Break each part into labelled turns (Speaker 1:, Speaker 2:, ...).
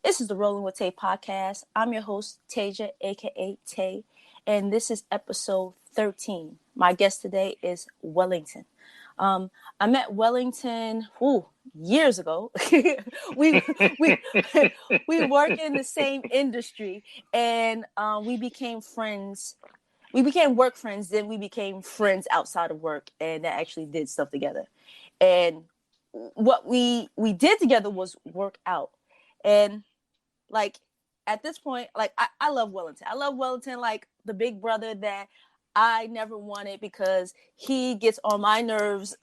Speaker 1: This is the Rolling with Tay podcast. I'm your host, Tasia, aka Tay, and this is episode 13. My guest today is Wellington. I met Wellington years ago. we we we work in the same industry, and we became friends. We became work friends. Then we became friends outside of work, and that actually did stuff together. And what we did together was work out, and like at this point, like I love Wellington. I love Wellington like the big brother that I never wanted because he gets on my nerves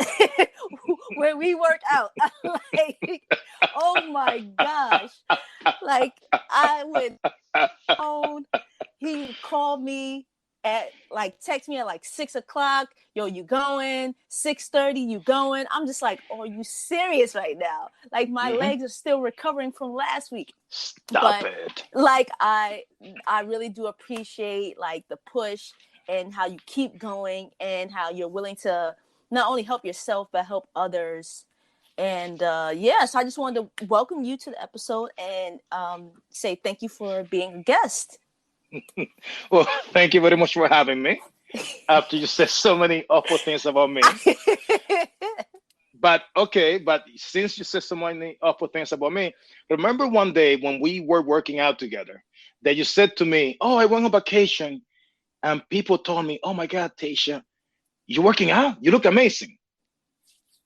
Speaker 1: when we work out. Like, oh my gosh. Like I would phone, he would call me at like text me at like 6 o'clock. Yo, you going? 6:30, you going? I'm just like, oh, are you serious right now? Like my
Speaker 2: Hmm.
Speaker 1: legs are still recovering from last week.
Speaker 2: Stop
Speaker 1: But
Speaker 2: it.
Speaker 1: like I really do appreciate like the push and how you keep going and how you're willing to not only help yourself but help others. And so I just wanted to welcome you to the episode and say thank you for being a guest.
Speaker 2: Well, thank you very much for having me. After you said so many awful things about me. But okay, but since you said so many awful things about me, remember one day when we were working out together that you said to me, "Oh, I went on vacation," and people told me, "Oh my God, Tasha, you're working out. You look amazing."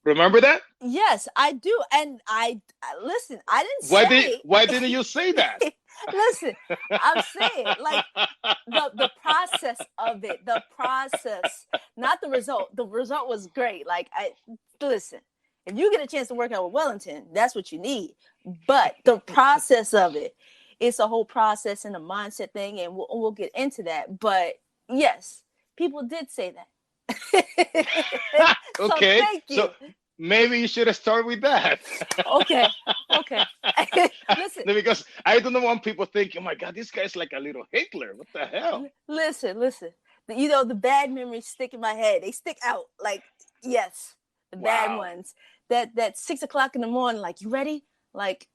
Speaker 2: Remember that?
Speaker 1: Yes, I do. And I listen, I didn't
Speaker 2: Why did
Speaker 1: say
Speaker 2: why didn't you say that?
Speaker 1: listen, I'm saying like the process of it, the process, not the result. The result was great. Like I listen, if you get a chance to work out with Wellington, that's what you need. But the process of it, it's a whole process and a mindset thing, and we'll get into that. But yes, people did say that. So
Speaker 2: Okay,
Speaker 1: thank
Speaker 2: so
Speaker 1: you.
Speaker 2: maybe you should have started with that.
Speaker 1: Okay. Okay. Listen,
Speaker 2: Because I don't want people thinking, oh my God, this guy's like a little Hitler. What the hell?
Speaker 1: listen. You know, the bad memories stick in my head. They stick out. Like, yes, the bad
Speaker 2: Wow.
Speaker 1: ones. That 6 o'clock in the morning, like, you ready? Like,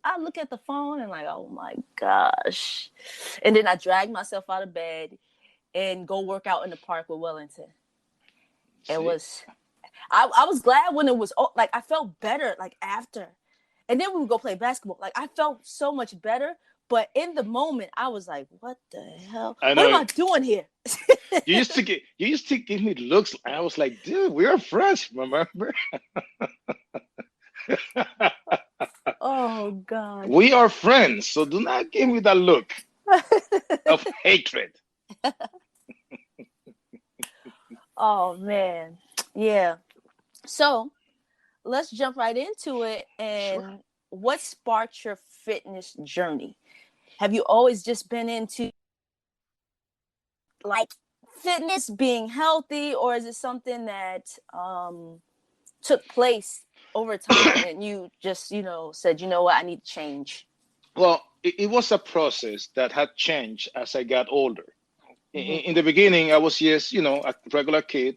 Speaker 1: I look at the phone and like, oh my gosh. And then I drag myself out of bed and go work out in the park with Wellington. It
Speaker 2: See?
Speaker 1: was I was glad when it was like I felt better like after. And then we would go play basketball. Like I felt so much better. But in the moment, I was like, what the hell?
Speaker 2: I
Speaker 1: What am
Speaker 2: know
Speaker 1: I doing here?
Speaker 2: you used to give me looks. I was like, dude, we're friends, remember?
Speaker 1: Oh gosh.
Speaker 2: We are friends, so do not give me that look of hatred.
Speaker 1: Oh man. Yeah. So let's jump right into it.
Speaker 2: Sure.
Speaker 1: And what sparked your fitness journey? Have you always just been into like fitness, being healthy, or is it something that took place over time and you just, said, you know what, I need to change?
Speaker 2: Well, it was a process that had changed as I got older.
Speaker 1: Mm-hmm.
Speaker 2: In the beginning, I was just, a regular kid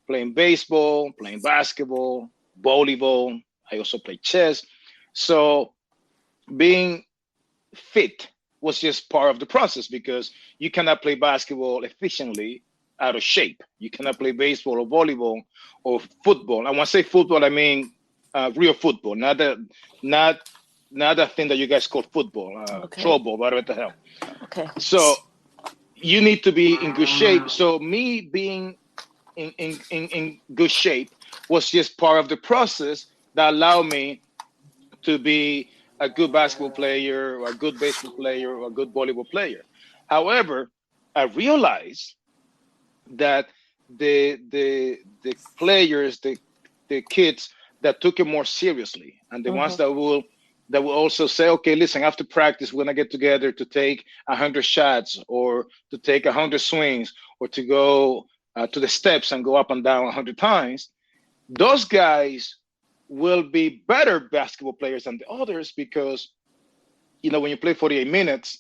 Speaker 2: playing baseball, playing basketball, volleyball. I also played chess. So being fit was just part of the process because you cannot play basketball efficiently out of shape. You cannot play baseball or volleyball or football. And when I say football, I mean real football, not not that thing that you guys call football,
Speaker 1: Okay.
Speaker 2: throw ball, whatever the hell.
Speaker 1: Okay.
Speaker 2: So you need to be in good shape. So me being in good shape was just part of the process that allowed me to be a good basketball player or a good baseball player or a good volleyball player. However, I realized that the players, the kids that took it more seriously, and the ones
Speaker 1: Mm-hmm.
Speaker 2: that will also say, okay, listen, after practice, we're gonna get together to take 100 shots or to take 100 swings or to go to the steps and go up and down 100 times. Those guys will be better basketball players than the others because when you play 48 minutes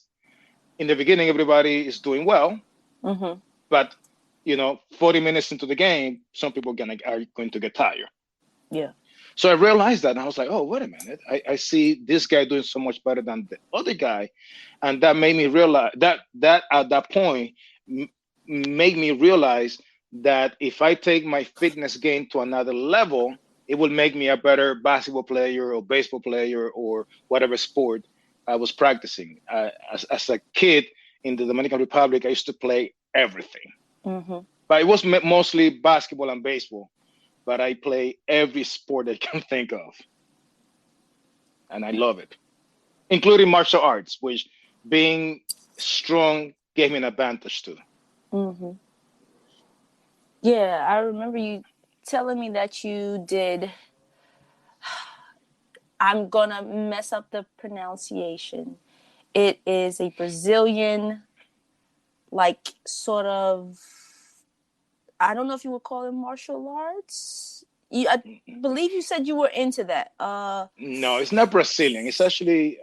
Speaker 2: in the beginning, everybody is doing well,
Speaker 1: Mm-hmm.
Speaker 2: but 40 minutes into the game, some people are going to get tired.
Speaker 1: Yeah.
Speaker 2: So I realized that, and I was like, oh, wait a minute. I see this guy doing so much better than the other guy. And that made me realize that at that point m- made me realize that if I take my fitness game to another level, it will make me a better basketball player or baseball player or whatever sport I was practicing. As a kid in the Dominican Republic, I used to play everything,
Speaker 1: Mm-hmm.
Speaker 2: but it was mostly basketball and baseball, but I play every sport I can think of, and I love it, including martial arts, which being strong gave me an advantage too.
Speaker 1: Mm-hmm. Yeah, I remember you telling me that you did. I'm gonna mess up the pronunciation. It is a Brazilian, like, sort of. I don't know if you would call it martial arts. I believe you said you were into that.
Speaker 2: No, it's not Brazilian. It's actually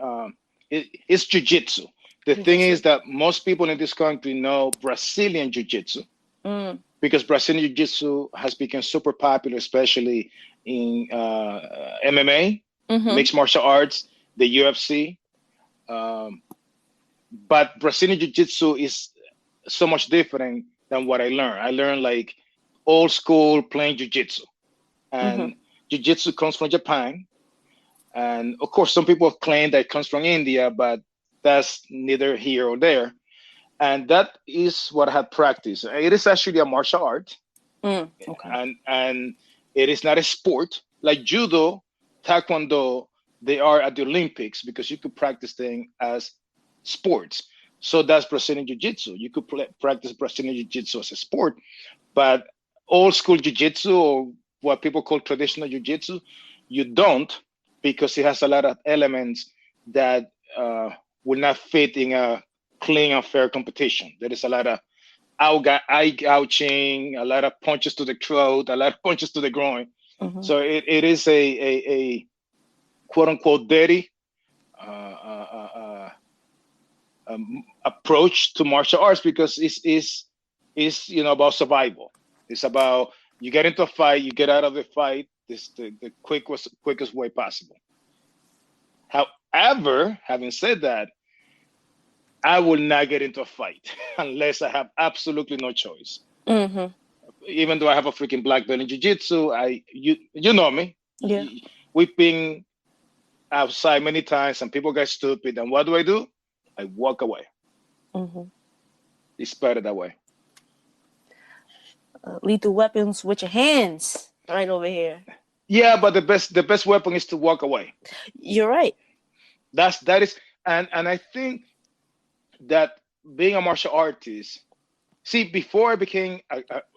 Speaker 2: it's jiu-jitsu. The thing
Speaker 1: Jiu-jitsu.
Speaker 2: is that most people in this country know Brazilian jiu-jitsu
Speaker 1: Mm.
Speaker 2: because Brazilian jiu-jitsu has become super popular, especially in MMA,
Speaker 1: Mm-hmm.
Speaker 2: mixed martial arts, the UFC. Um, but Brazilian jiu-jitsu is so much different than what I learned. I learned like old school plain jiu-jitsu,
Speaker 1: Mm-hmm.
Speaker 2: and jiu-jitsu comes from Japan. And of course, some people claim that it comes from India, but that's neither here or there. And that is what I had practiced. It is actually a martial art,
Speaker 1: Mm. Okay.
Speaker 2: and it is not a sport like judo, taekwondo. They are at the Olympics because you could practice them as sports. So that's Brazilian jiu-jitsu. You could practice Brazilian jiu-jitsu as a sport, but old school jiu-jitsu, or what people call traditional jiu-jitsu, you don't, because it has a lot of elements that uh, will not fit in a clean and fair competition. There is a lot of eye gouging, a lot of punches to the throat, a lot of punches to the groin.
Speaker 1: Mm-hmm.
Speaker 2: So it is a quote unquote dirty uh, uh, uh, uh, approach to martial arts, because it's about survival. It's about, you get into a fight, you get out of the fight this the quickest way possible. However, having said that, I will not get into a fight unless I have absolutely no choice.
Speaker 1: Mm-hmm.
Speaker 2: Even though I have a freaking black belt in jiu-jitsu, you know me.
Speaker 1: Yeah.
Speaker 2: We've been outside many times and people get stupid, and what do? I walk away.
Speaker 1: Mm-hmm.
Speaker 2: It's better that way.
Speaker 1: Lethal weapons with your hands, right over here.
Speaker 2: Yeah, but the best weapon is to walk away.
Speaker 1: You're right.
Speaker 2: That is, and I think that being a martial artist, see, before I became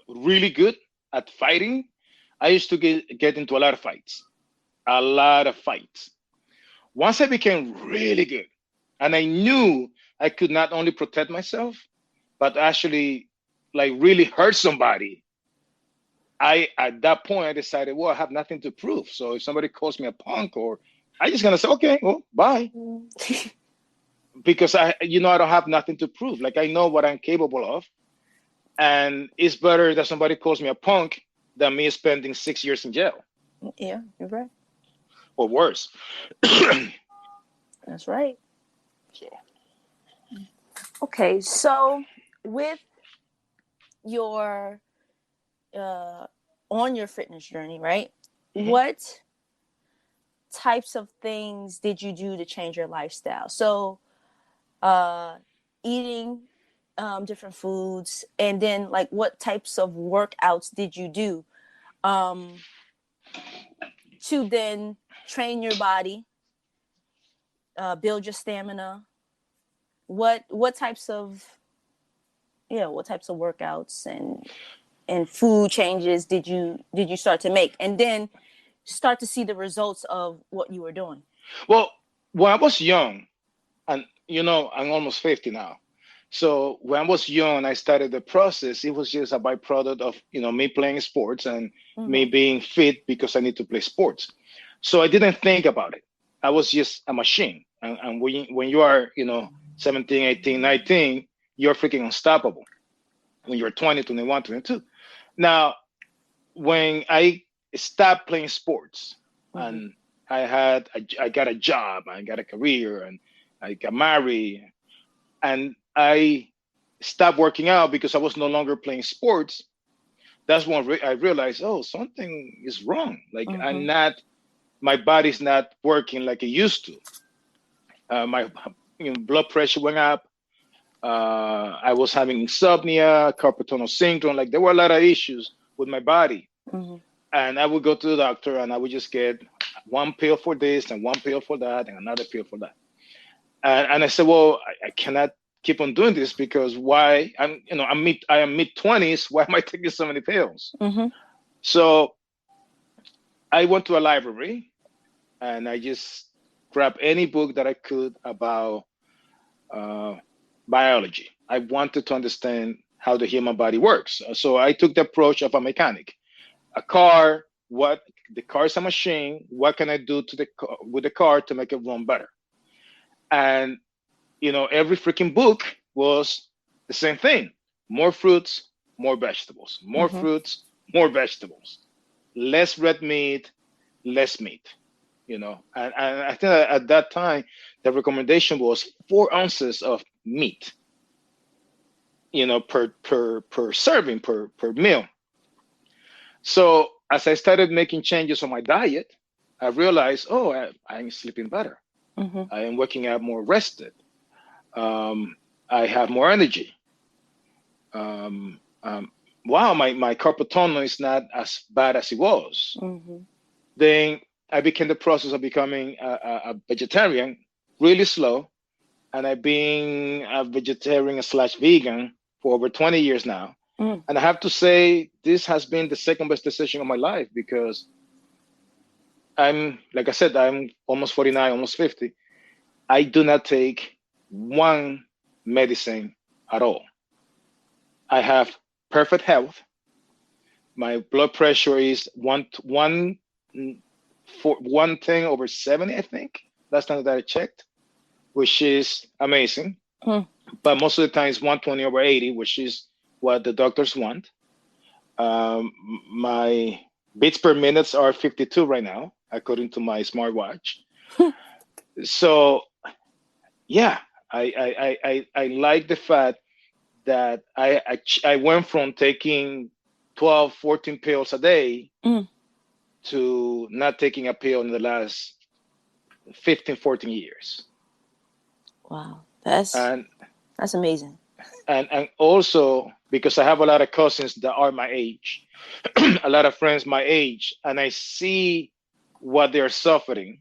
Speaker 2: really good at fighting, I used to get into a lot of fights. A lot of fights. Once I became really good, and I knew I could not only protect myself, but actually like really hurt somebody, I at that point I decided, well, I have nothing to prove. So if somebody calls me a punk, or I just gonna say, okay, well, bye, because I don't have nothing to prove. Like, I know what I'm capable of, and it's better that somebody calls me a punk than me spending 6 years in jail
Speaker 1: Yeah, you're right.
Speaker 2: or worse.
Speaker 1: That's right.
Speaker 2: So,
Speaker 1: Okay, so with your uh on your fitness journey, right?
Speaker 2: mhm.
Speaker 1: What types of things did you do to change your lifestyle? So, uh eating different foods, and then, like, what types of workouts did you do um to then train your body, build your stamina? What types of, yeah, what types of workouts and food changes did you start to make, and then start to see the results of what you were doing?
Speaker 2: Well, when I was young, and I'm almost 50 now. So when I was young, I started the process. It was just a byproduct of me playing sports and me
Speaker 1: Mm-hmm.
Speaker 2: being fit because I need to play sports. So I didn't think about it. I was just a machine. And when you are 17, 18, 19, you're freaking unstoppable. When you're 20, 21, 22. Now, when I stopped playing sports,
Speaker 1: Mm-hmm.
Speaker 2: and I got a job, I got a career, and I got married, and I stopped working out because I was no longer playing sports. That's when I realized, oh, something is wrong. Like
Speaker 1: Mm-hmm.
Speaker 2: my body's not working like it used to. My blood pressure went up. I was having insomnia, carpal tunnel syndrome. Like there were a lot of issues with my body.
Speaker 1: Mm-hmm.
Speaker 2: And I would go to the doctor and I would just get one pill for this and one pill for that and another pill for that. And I said, well, I cannot keep on doing this because why? I am mid 20s. Why am I taking so many pills?
Speaker 1: Mm-hmm.
Speaker 2: So I went to a library and I just grabbed any book that I could about uh, biology. I wanted to understand how the human body works. So I took the approach of a mechanic. A car, what the car is a machine. What can I do to with the car to make it run better? And every freaking book was the same thing: more fruits, more vegetables, more
Speaker 1: Mm-hmm.
Speaker 2: fruits, more vegetables, less red meat, less meat. And I think at that time the recommendation was 4 ounces of meat, per serving, per meal. So as I started making changes on my diet, I realized, oh, I'm sleeping better.
Speaker 1: Mm-hmm.
Speaker 2: I am waking up more rested. Um, I have more energy. Um, um, wow, my carpal tunnel is not as bad as it was.
Speaker 1: Mm-hmm.
Speaker 2: Then I began the process of becoming a vegetarian, really slow, and I've been a vegetarian slash vegan for over 20 years now.
Speaker 1: Mm.
Speaker 2: And I have to say, this has been the second best decision of my life because like I said, I'm almost 49, almost 50. I do not take one medicine at all. I have perfect health. My blood pressure is for 110/70, I think. Last time that I checked, which is amazing.
Speaker 1: Mm.
Speaker 2: But most of the time it's 120/80, which is what the doctors want. My beats per minutes are 52 right now, according to my smartwatch. So yeah, I like the fact that I went from taking 12, 14 pills a day
Speaker 1: Mm.
Speaker 2: to not taking a pill in the last 15, 14 years.
Speaker 1: Wow, that's
Speaker 2: And
Speaker 1: that's amazing.
Speaker 2: and also because I have a lot of cousins that are my age, a lot of friends my age, and I see what they're suffering.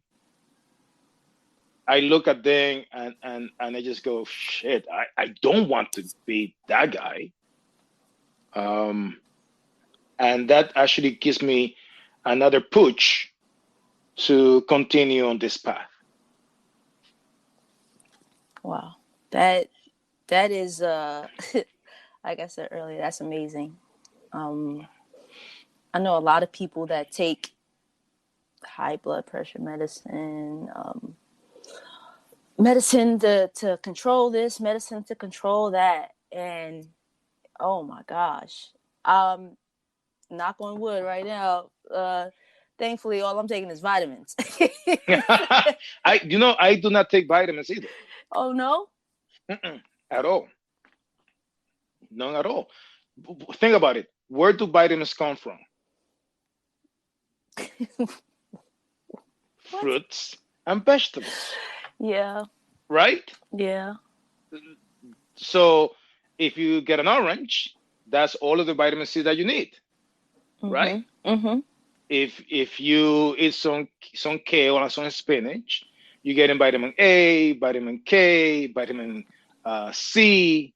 Speaker 2: I look at them and I just go, shit, I don't want to be that guy. Um, and that actually gives me another push to continue on this path.
Speaker 1: Wow, that is like I said earlier, that's amazing. Um, I know a lot of people that take high blood pressure medicine, medicine to control this, medicine to control that, and oh my gosh, um, knock on wood right now. Thankfully, all I'm taking is vitamins.
Speaker 2: I do not take vitamins either.
Speaker 1: Oh no.
Speaker 2: Mm-mm, at all. None at all. Think about it. Where do vitamins come from?
Speaker 1: What?
Speaker 2: Fruits and vegetables,
Speaker 1: Yeah.
Speaker 2: right?
Speaker 1: Yeah.
Speaker 2: So if you get an orange, that's all of the vitamin C that you need, right?
Speaker 1: Mhm. Mhm.
Speaker 2: If you eat some kale and some spinach, you get in vitamin A, vitamin K, vitamin C.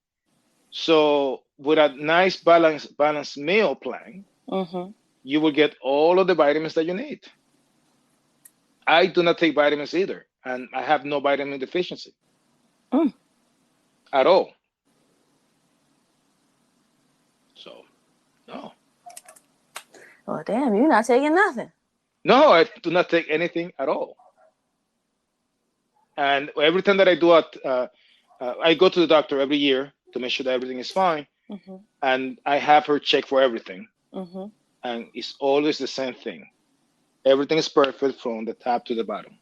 Speaker 2: So with a nice balanced meal plan,
Speaker 1: Mhm.
Speaker 2: you will get all of the vitamins that you need. I do not take vitamins either, and I have no vitamin deficiency
Speaker 1: Mm.
Speaker 2: at all. So no,
Speaker 1: Well, damn, you're not taking nothing.
Speaker 2: no, I do not take anything at all. And every time that I go to the doctor every year to make sure that everything is fine,
Speaker 1: Mhm.
Speaker 2: and I have her check for everything,
Speaker 1: Mhm.
Speaker 2: and it's always the same thing. Everything is perfect from the top to the bottom.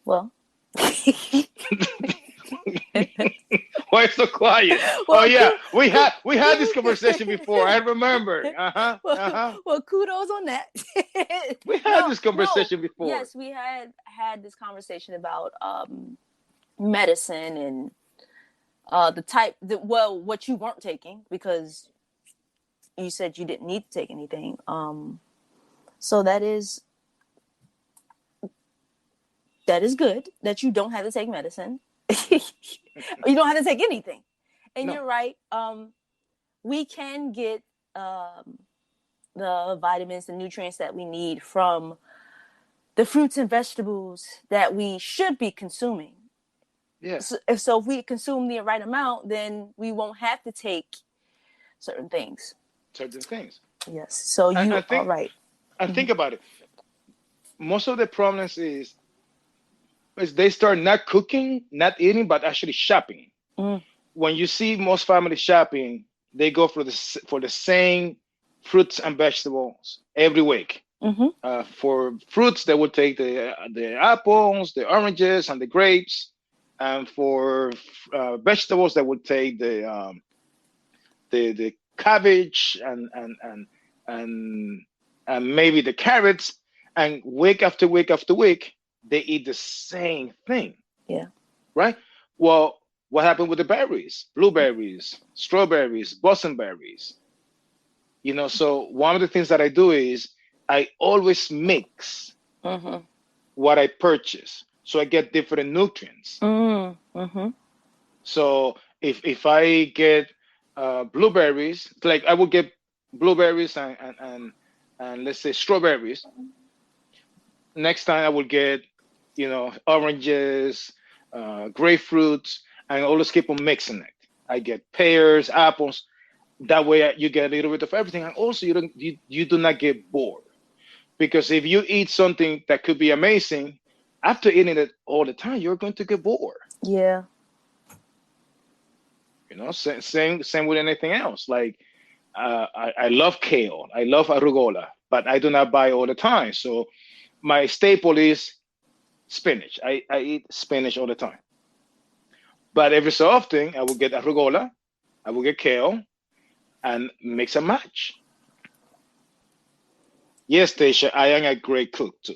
Speaker 1: Well,
Speaker 2: Why so quiet? Oh
Speaker 1: well,
Speaker 2: yeah,
Speaker 1: ku-
Speaker 2: we had this conversation before. I remember.
Speaker 1: well,
Speaker 2: Uh-huh.
Speaker 1: well, kudos on that.
Speaker 2: We had
Speaker 1: No,
Speaker 2: this
Speaker 1: no.
Speaker 2: conversation before.
Speaker 1: Yes, we had this conversation about medicine and well, what you weren't taking because you said you didn't need to take anything. So that is good that you don't have to take medicine. You don't have to take anything. And
Speaker 2: No.
Speaker 1: you're right. We can get um, the vitamins, the nutrients that we need from the fruits and vegetables that we should be consuming.
Speaker 2: Yes.
Speaker 1: So if we consume the right amount, then we won't have to take certain things.
Speaker 2: Certain things.
Speaker 1: Yes. So
Speaker 2: I,
Speaker 1: you
Speaker 2: I
Speaker 1: are
Speaker 2: think
Speaker 1: right.
Speaker 2: I
Speaker 1: Mm-hmm.
Speaker 2: think about it. Most of the problems is they start not cooking, not eating, but actually shopping.
Speaker 1: Mm.
Speaker 2: When you see most families shopping, they go for the same fruits and vegetables every week.
Speaker 1: Mm-hmm.
Speaker 2: For fruits, they would take the apples, the oranges, and the grapes. And for vegetables, they would take the cabbage and and maybe the carrots. And week after week after week, they eat the same thing,
Speaker 1: Yeah.
Speaker 2: right? Well, what happened with the berries? Blueberries, strawberries, bosamberries. So one of the things that I do is I always mix
Speaker 1: Mm-hmm.
Speaker 2: what I purchase so I get different nutrients.
Speaker 1: Mm-hmm.
Speaker 2: So if I get blueberries, like I will get blueberries and let's say strawberries. Next time I will get oranges, grapefruits, and always keep on mixing it. I get pears, apples. That way you get a little bit of everything, and also you do not get bored because if you eat something that could be amazing, after eating it all the time, you're going to get bored.
Speaker 1: Yeah.
Speaker 2: Same with anything else. Like I love kale, I love arugula, but I do not buy all the time. So my staple is spinach. I eat spinach all the time. But every so often, I will get arugula, I will get kale, and mix and match. Yes, Tasha, I am a great cook too.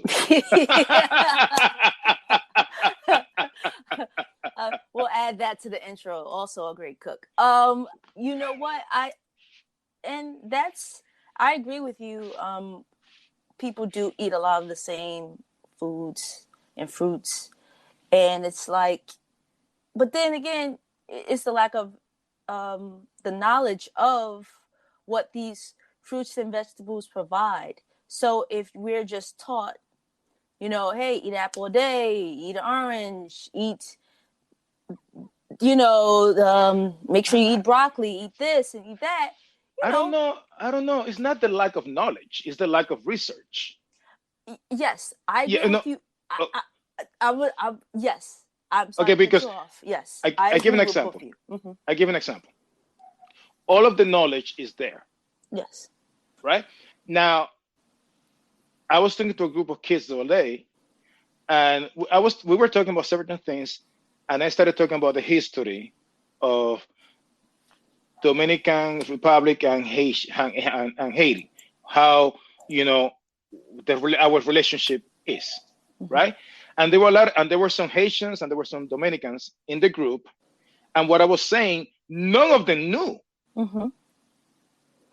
Speaker 1: We'll add that to the intro. Also a great cook. You know what? I agree with you. People do eat a lot of the same foods and fruits, and it's like, but then again, it's the lack of the knowledge of what these fruits and vegetables provide. So if we're just taught, hey, eat apple a day, eat an orange, eat, make sure you
Speaker 2: I,
Speaker 1: eat broccoli, eat this and eat that, you
Speaker 2: I don't
Speaker 1: know,
Speaker 2: know. I don't know. It's not the lack of knowledge. It's the lack of research.
Speaker 1: yes, I agree
Speaker 2: Yeah, no.
Speaker 1: with you. I,
Speaker 2: Oh,
Speaker 1: I would, yes, I'm sorry
Speaker 2: okay,
Speaker 1: to cut
Speaker 2: because
Speaker 1: you off. Yes, I
Speaker 2: I give an
Speaker 1: agree with both
Speaker 2: example.
Speaker 1: of you. Mm-hmm.
Speaker 2: I give an example. All of the knowledge is there,
Speaker 1: Yes.
Speaker 2: right? Now, I was talking to a group of kids the other day, and we were talking about certain things, and I started talking about the history of Dominican Republic and Haiti, and Haiti, how you know our relationship is,
Speaker 1: Mm-hmm.
Speaker 2: right? And there were some Haitians and there were some Dominicans in the group, and what I was saying, none of them knew,
Speaker 1: Mm-hmm.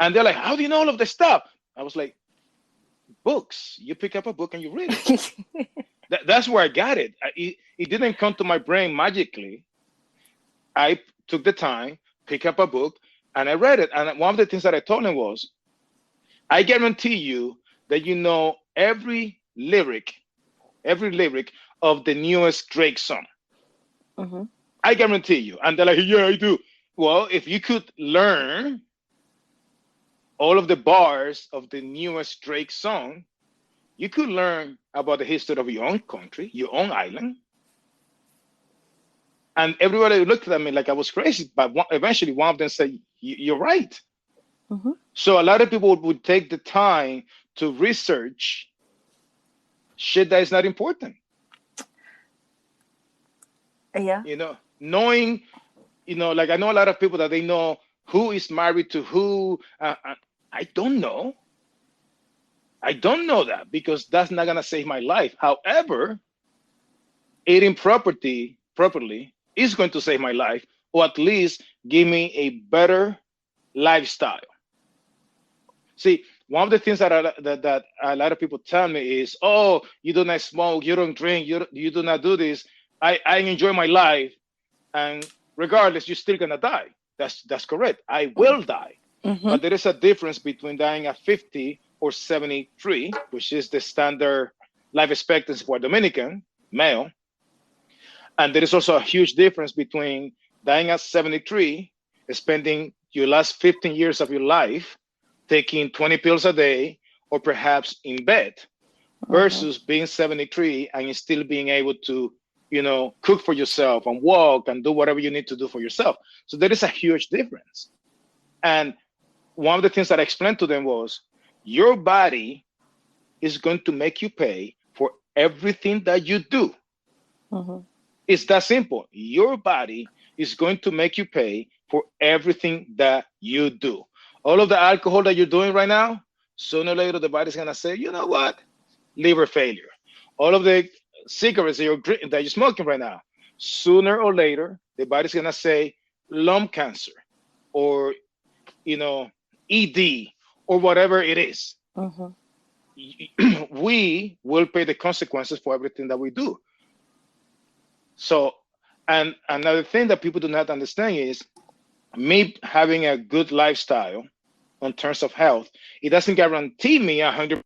Speaker 2: and they're like, "How do you know all of this stuff?" I was like, "Books. You pick up a book and you read it." That's where I got it. It didn't come to my brain magically. I took the time, pick up a book, and I read it. And one of the things that I told him was, I guarantee you that you know every lyric of the newest Drake song.
Speaker 1: Mm-hmm.
Speaker 2: I guarantee you. And they're like, yeah, I do. Well, if you could learn all of the bars of the newest Drake song, you could learn about the history of your own country, your own island. And everybody looked at me like I was crazy. But eventually, one of them said, "You're right."
Speaker 1: Mm-hmm.
Speaker 2: So a lot of people would take the time to research shit that is not important.
Speaker 1: Yeah.
Speaker 2: Knowing, like I know a lot of people that they know who is married to who. I don't know. I don't know that because that's not gonna save my life. However, eating properly is going to save my life, or at least give me a better lifestyle. See, one of the things that a lot of people tell me is, "Oh, you do not smoke, you don't drink, you do not do this. I enjoy my life, and regardless, you're still gonna die." That's correct. I will die,
Speaker 1: Mm-hmm.
Speaker 2: but there is a difference between dying at 50 or 73, which is the standard life expectancy for a Dominican male, and there is also a huge difference between dying at 73, spending your last 15 years of your life taking 20 pills a day or perhaps in bed,
Speaker 1: Mm-hmm.
Speaker 2: versus being 73 and still being able to, cook for yourself and walk and do whatever you need to do for yourself. So there is a huge difference. And one of the things that I explained to them was your body is going to make you pay for everything that you do.
Speaker 1: Mm-hmm.
Speaker 2: It's that simple. Your body is going to make you pay for everything that you do. All of the alcohol that you're doing right now, sooner or later, the body's going to say, you know what? Liver failure. All of the cigarettes that you're smoking right now, sooner or later, the body's going to say lung cancer or, ED or whatever it is.
Speaker 1: Mm-hmm.
Speaker 2: We will pay the consequences for everything that we do. So, and another thing that people do not understand is me having a good lifestyle in terms of health. It doesn't guarantee me 100,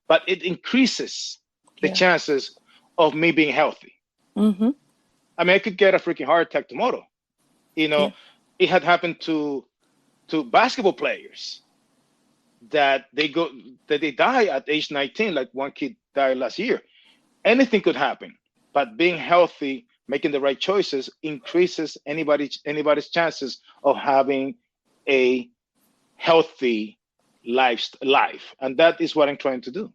Speaker 2: but it increases the
Speaker 1: Yeah.
Speaker 2: chances of me being healthy.
Speaker 1: Mm-hmm.
Speaker 2: I mean, I could get a freaking heart attack tomorrow. You
Speaker 1: Yeah.
Speaker 2: know, it had happened to basketball players that they die at age 19, like one kid died last year. Anything could happen, but being healthy, making the right choices increases anybody's chances of having a healthy life, and that is what I'm trying to do.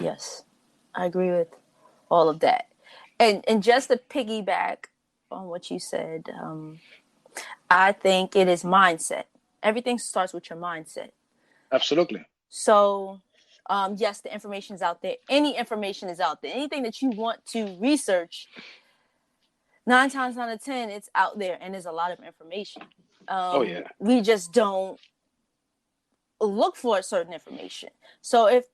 Speaker 1: Yes. I agree with all of that. And just to piggyback on what you said, I think it is mindset. Everything starts with your mindset.
Speaker 2: Absolutely.
Speaker 1: So, yes, the information is out there. Any information is out there. Anything that you want to research, 9 times out of 10, it's out there, and there's a lot of information.
Speaker 2: Oh yeah.
Speaker 1: We just don't look for certain information. So, if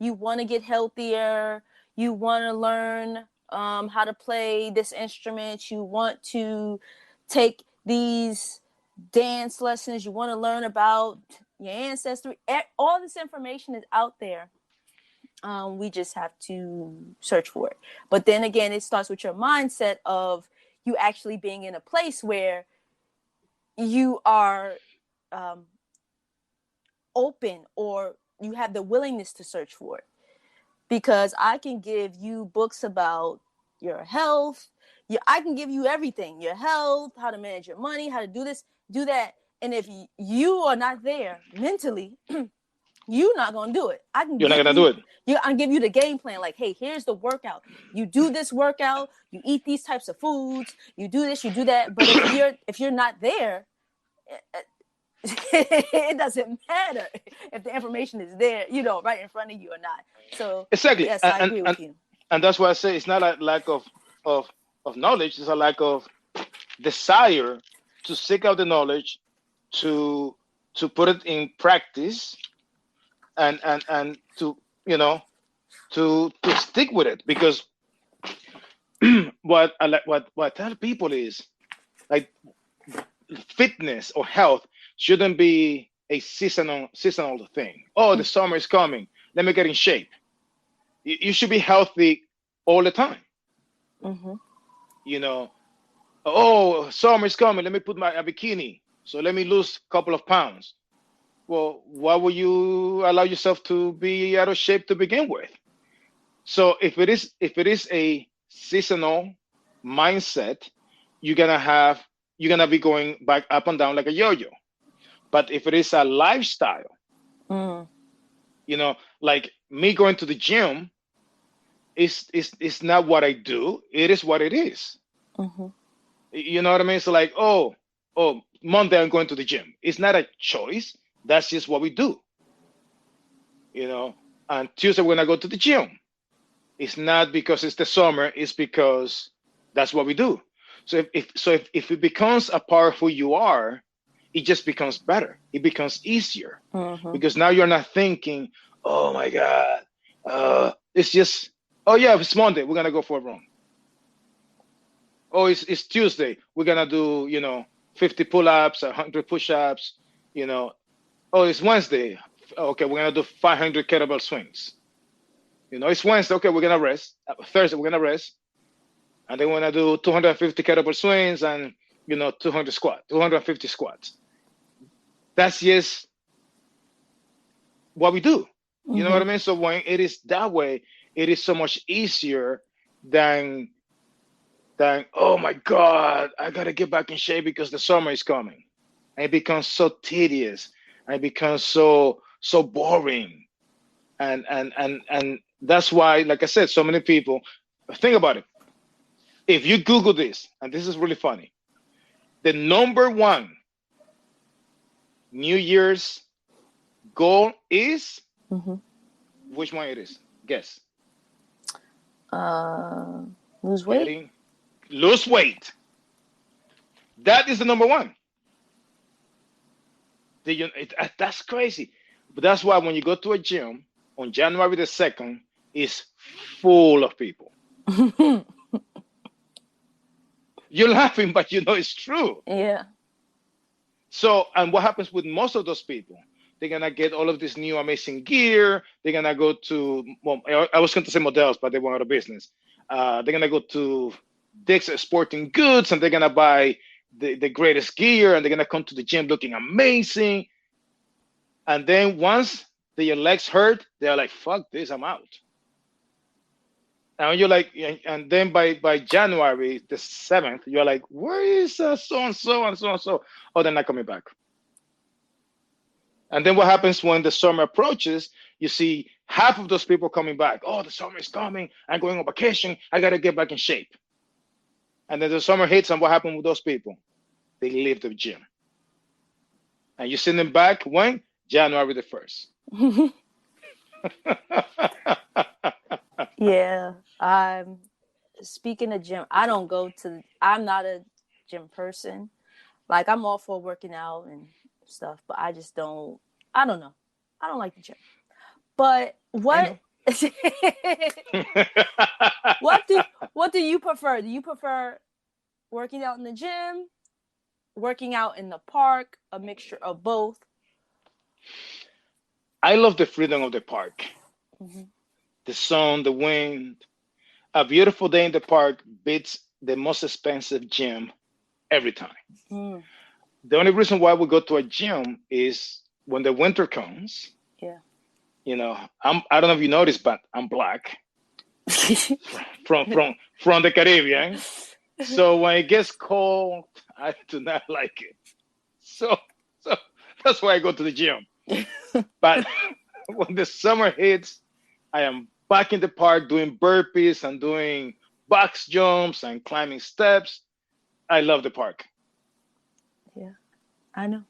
Speaker 1: you want to get healthier, you want to learn how to play this instrument, you want to take these dance lessons, you want to learn about your ancestry, all this information is out there. We just have to search for it. But then again, it starts with your mindset of you actually being in a place where you are um, open, or you have the willingness to search for it. Because I can give you books about your health. I can give you everything, your health, how to manage your money, how to do this, do that. And if you are not there mentally, you're not gonna do it. I can
Speaker 2: You're not
Speaker 1: give
Speaker 2: gonna do
Speaker 1: you,
Speaker 2: it.
Speaker 1: I can give you the game plan. Like, hey, here's the workout. You do this workout. You eat these types of foods. You do this. You do that. But if you're not there, it doesn't matter if the information is there, right in front of you or not. So
Speaker 2: Exactly,
Speaker 1: yes,
Speaker 2: and
Speaker 1: I
Speaker 2: and
Speaker 1: agree
Speaker 2: and,
Speaker 1: with you.
Speaker 2: and that's why I say it's not a lack of of knowledge. It's a lack of desire to seek out the knowledge, to put it in practice, and to to stick with it. Because what I tell people is, like, fitness or health shouldn't be a seasonal thing. Oh, the summer is coming, let me get in shape. You should be healthy all the time.
Speaker 1: Mm-hmm.
Speaker 2: you know oh, summer is coming, let me put my a bikini, so let me lose a couple of pounds. Well, why would you allow yourself to be out of shape to begin with? So if it is a seasonal mindset, you're gonna have you're gonna be going back up and down like a yo-yo. But if it is a lifestyle,
Speaker 1: Mm,
Speaker 2: like me going to the gym is not what I do. It is what it is.
Speaker 1: mm-hmm,
Speaker 2: You know what I mean? So like, Monday I'm going to the gym. It's not a choice. That's just what we do. You know, and Tuesday we're gonna go to the gym. It's not because it's the summer. It's because that's what we do. So if it becomes a part of who you are, it just becomes better. It becomes easier
Speaker 1: mm-hmm,
Speaker 2: because now you're not thinking, oh my God, it's just, oh yeah, it's Monday, we're gonna go for a run. Oh, it's Tuesday, we're gonna do 50 pull-ups, 100 push-ups. You know, oh, it's Wednesday, okay, we're gonna do 500 kettlebell swings. It's Wednesday, okay, we're gonna rest. Thursday, we're gonna rest, and then we're gonna do 250 kettlebell swings and 250 squats. That's just what we do. You know
Speaker 1: mm-hmm.
Speaker 2: what I mean? So when it is that way, it is so much easier than oh my God, I gotta get back in shape because the summer is coming. And it becomes so tedious and it becomes so boring. And that's why, like I said, so many people think about it. If you Google this, and this is really funny, the number one New Year's goal is,
Speaker 1: Mm-hmm.
Speaker 2: which one it is? Guess.
Speaker 1: Uh, lose weight.
Speaker 2: Getting lose weight. That is the number one. That's crazy. But that's why when you go to a gym on January the 2nd, it's full of people. You're laughing, but it's true.
Speaker 1: Yeah.
Speaker 2: So, and what happens with most of those people? They're gonna get all of this new amazing gear. They're gonna go to, well, I was going to say models, but they went out of business. They're gonna go to Dick's Sporting Goods, and they're gonna buy the greatest gear, and they're gonna come to the gym looking amazing. And then once their legs hurt, they're like, "Fuck this, I'm out." And you're like, and then by January the 7th, you're like, "Where is so and so and so and so?" Oh, they're not coming back. And then what happens when the summer approaches? You see half of those people coming back. Oh, the summer is coming. I'm going on vacation. I got to get back in shape. And then the summer hits, and what happened with those people? They leave the gym. And you send them back when? January the 1st.
Speaker 1: Yeah. I'm speaking of gym. I'm not a gym person. Like, I'm all for working out and stuff, but I don't know. I don't like the gym. But
Speaker 2: I
Speaker 1: what
Speaker 2: know.
Speaker 1: what do what do you prefer? Do you prefer working out in the gym, working out in the park, a mixture of both?
Speaker 2: I love the freedom of the park.
Speaker 1: Mm-hmm.
Speaker 2: The sun, the wind. A beautiful day in the park beats the most expensive gym every time.
Speaker 1: Mm,
Speaker 2: The only reason why we go to a gym is when the winter comes.
Speaker 1: yeah.
Speaker 2: I don't know if you noticed, but I'm black from the Caribbean. So when it gets cold, I do not like it. So that's why I go to the gym. But when the summer hits, I am back in the park doing burpees and doing box jumps and climbing steps. I love the park.
Speaker 1: Yeah, I know.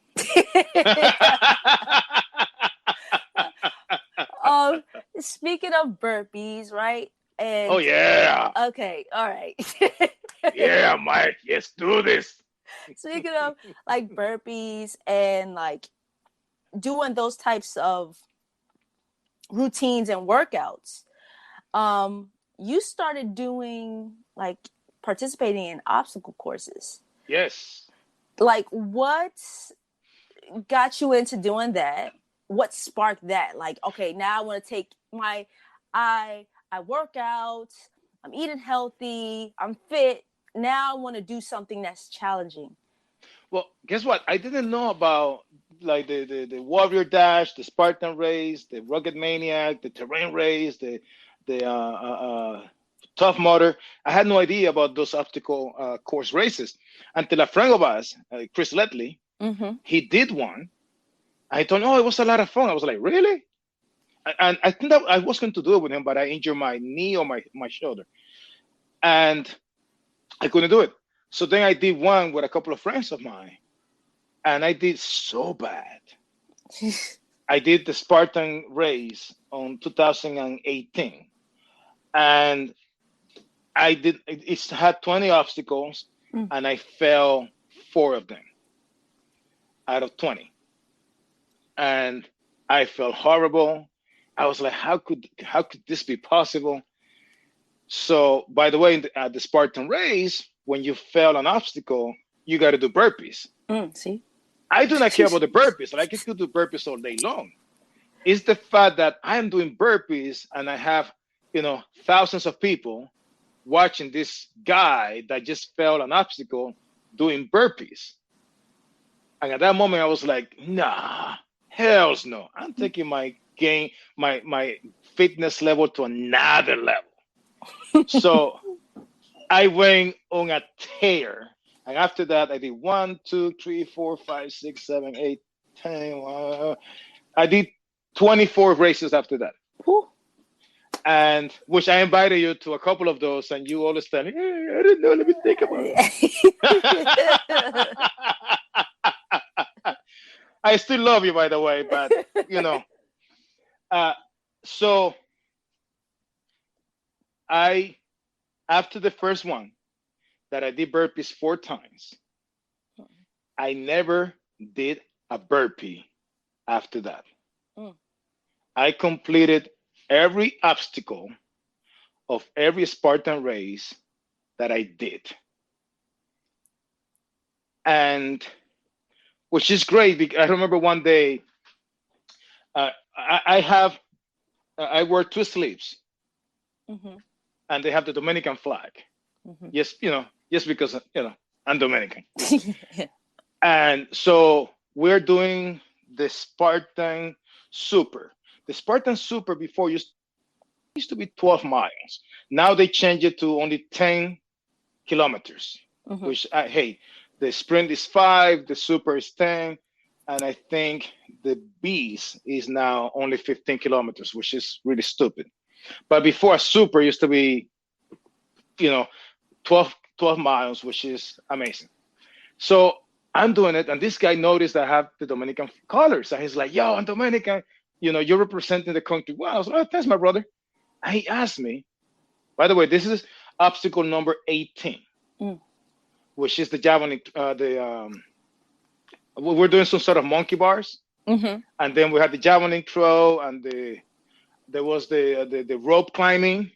Speaker 1: um, Speaking of burpees, right?
Speaker 2: Oh
Speaker 1: And
Speaker 2: yeah,
Speaker 1: okay, all right.
Speaker 2: yeah, Mike. Let's do this.
Speaker 1: Speaking of like burpees and like doing those types of routines and workouts, you started doing like participating in obstacle courses.
Speaker 2: Yes.
Speaker 1: Like, what got you into doing that? What sparked that? Like, okay, now I want to take I work out, I'm eating healthy, I'm fit. Now I want to do something that's challenging.
Speaker 2: Well, guess what? I didn't know about like the Warrior Dash, the Spartan Race, the Rugged Maniac, the Terrain Race, the Tough Mudder. I had no idea about those obstacle course races until a friend of ours, Chris Letley,
Speaker 1: Mm-hmm.
Speaker 2: he did one. I thought, oh, it was a lot of fun. I was like, really? And I think that I was going to do it with him, but I injured my knee or my shoulder, and I couldn't do it. So then I did one with a couple of friends of mine, and I did so bad. I did the Spartan race on 2018, and I did. It had 20 obstacles,
Speaker 1: Mm.
Speaker 2: and I fell four of them out of 20, and I felt horrible. I was like, how could this be possible? So, by the way, at the Spartan race, when you fail an obstacle, you got to do burpees.
Speaker 1: See?
Speaker 2: I do not care about the burpees. Like, I could do burpees all day long. It's the fact that I am doing burpees and I have, thousands of people watching this guy that just failed an obstacle doing burpees. And at that moment, I was like, nah, hells no. I'm taking my game, my fitness level to another level. So I went on a tear. And after that, I did 1, 2, 3, 4, 5, 6, 7, 8, 10. I did 24 races after that.
Speaker 1: Whew.
Speaker 2: And which I invited you to a couple of those, and you always tell me, hey, I didn't know, let me think about it. I still love you, by the way, but, so after the first one that I did burpees 4 times, I never did a burpee after that.
Speaker 1: Mm.
Speaker 2: I completed every obstacle of every Spartan race that I did. And which is great because I remember one day I wear 2 sleeves,
Speaker 1: Mm-hmm.
Speaker 2: and they have the Dominican flag.
Speaker 1: Mm-hmm.
Speaker 2: Yes, just because I'm Dominican. And so we're doing the Spartan Super. The Spartan Super before used to be 12 miles. Now they changed it to only 10 kilometers,
Speaker 1: Mm-hmm.
Speaker 2: which, hey, the sprint is 5, the Super is 10, and I think the Beast is now only 15 kilometers, which is really stupid. But before, a Super used to be, 12 miles, which is amazing. So I'm doing it, and this guy noticed I have the Dominican colors, and he's like, "Yo, I'm Dominican. You're representing the country." Well, I was like, "Oh, thanks, my brother." And he asked me, by the way, this is obstacle number 18, which is the javelin. We're doing some sort of monkey bars, and then we had the javelin throw, and there was the rope climbing,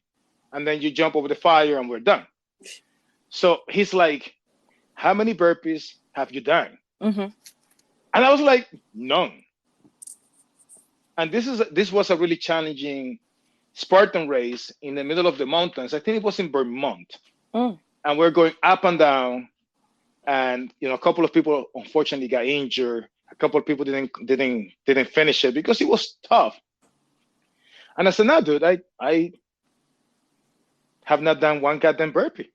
Speaker 2: and then you jump over the fire, and we're done. So he's like, how many burpees have you done?
Speaker 1: Mm-hmm.
Speaker 2: And I was like, none. And this was a really challenging Spartan race in the middle of the mountains. I think it was in Vermont.
Speaker 1: Mm.
Speaker 2: And we're going up and down. And a couple of people unfortunately got injured. A couple of people didn't finish it because it was tough. And I said, no, dude, I have not done one goddamn burpee.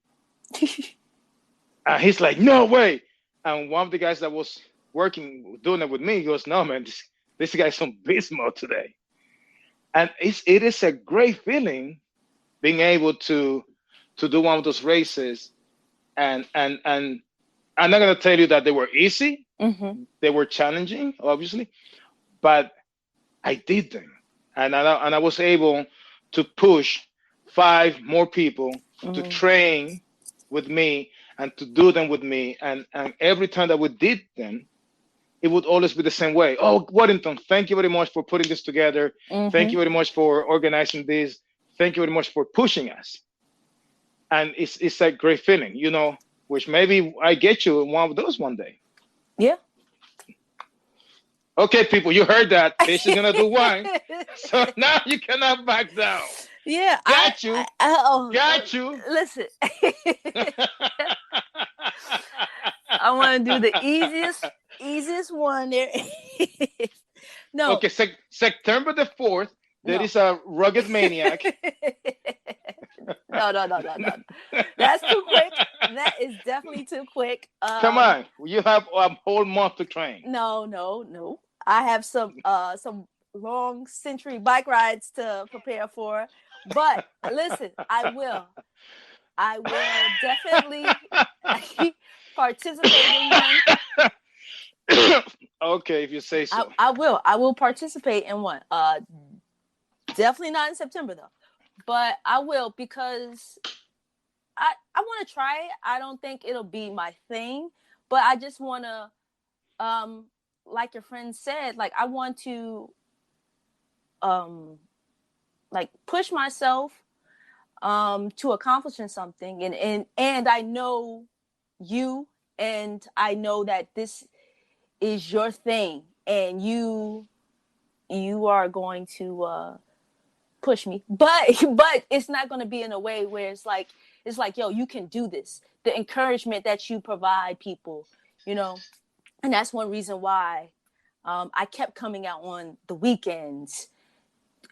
Speaker 2: And he's like, no way. And one of the guys that was doing it with me, he goes, no, man, this guy's on beast mode today. And it is a great feeling being able to do one of those races. And I'm not going to tell you that they were easy.
Speaker 1: Mm-hmm.
Speaker 2: They were challenging, obviously, but I did them. And I was able to push 5 more people to train with me and to do them with me. And every time that we did them, it would always be the same way. Oh, Wellington, thank you very much for putting this together.
Speaker 1: Mm-hmm.
Speaker 2: Thank you very much for organizing this. Thank you very much for pushing us. And it's a great feeling, which maybe I get you in one of those one day.
Speaker 1: Yeah.
Speaker 2: Okay, people, you heard that. This is going to do one. So now you cannot back down.
Speaker 1: Yeah.
Speaker 2: Got you. Got you.
Speaker 1: Listen. I want to do the easiest one there. No.
Speaker 2: Okay, September the 4th, there is a rugged maniac.
Speaker 1: No. That's too quick. That is definitely too quick.
Speaker 2: Come on, you have a whole month to train.
Speaker 1: No. I have some long century bike rides to prepare for. But listen, I will definitely participate in one.
Speaker 2: Okay, if you say so.
Speaker 1: I will participate in one. Definitely not in September though. But I will because I want to try it. I don't think it'll be my thing, but I just want to like your friend said, like I want to um like push myself to accomplishing something, and I know you, and I know that this is your thing, and you are going to push me, but it's not going to be in a way where it's like yo, you can do this. The encouragement that you provide people, you know, and that's one reason why I kept coming out on the weekends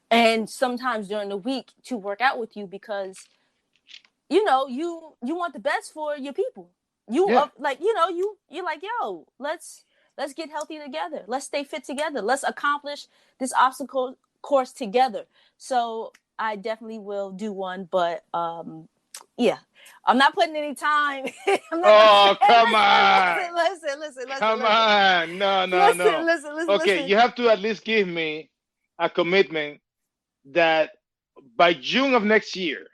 Speaker 1: and sometimes during the week to work out with you, because you know you want the best for your people. You
Speaker 2: Yeah.
Speaker 1: like, you know, you're like, yo, let's get healthy together, let's stay fit together, let's accomplish this obstacle course together. So I definitely will do one, but yeah, I'm not putting any time. I'm not gonna
Speaker 2: Oh,
Speaker 1: hey,
Speaker 2: come on. Come
Speaker 1: listen,
Speaker 2: on. No, no, no. Okay,
Speaker 1: listen.
Speaker 2: you have to at least give me a commitment that by June of next year,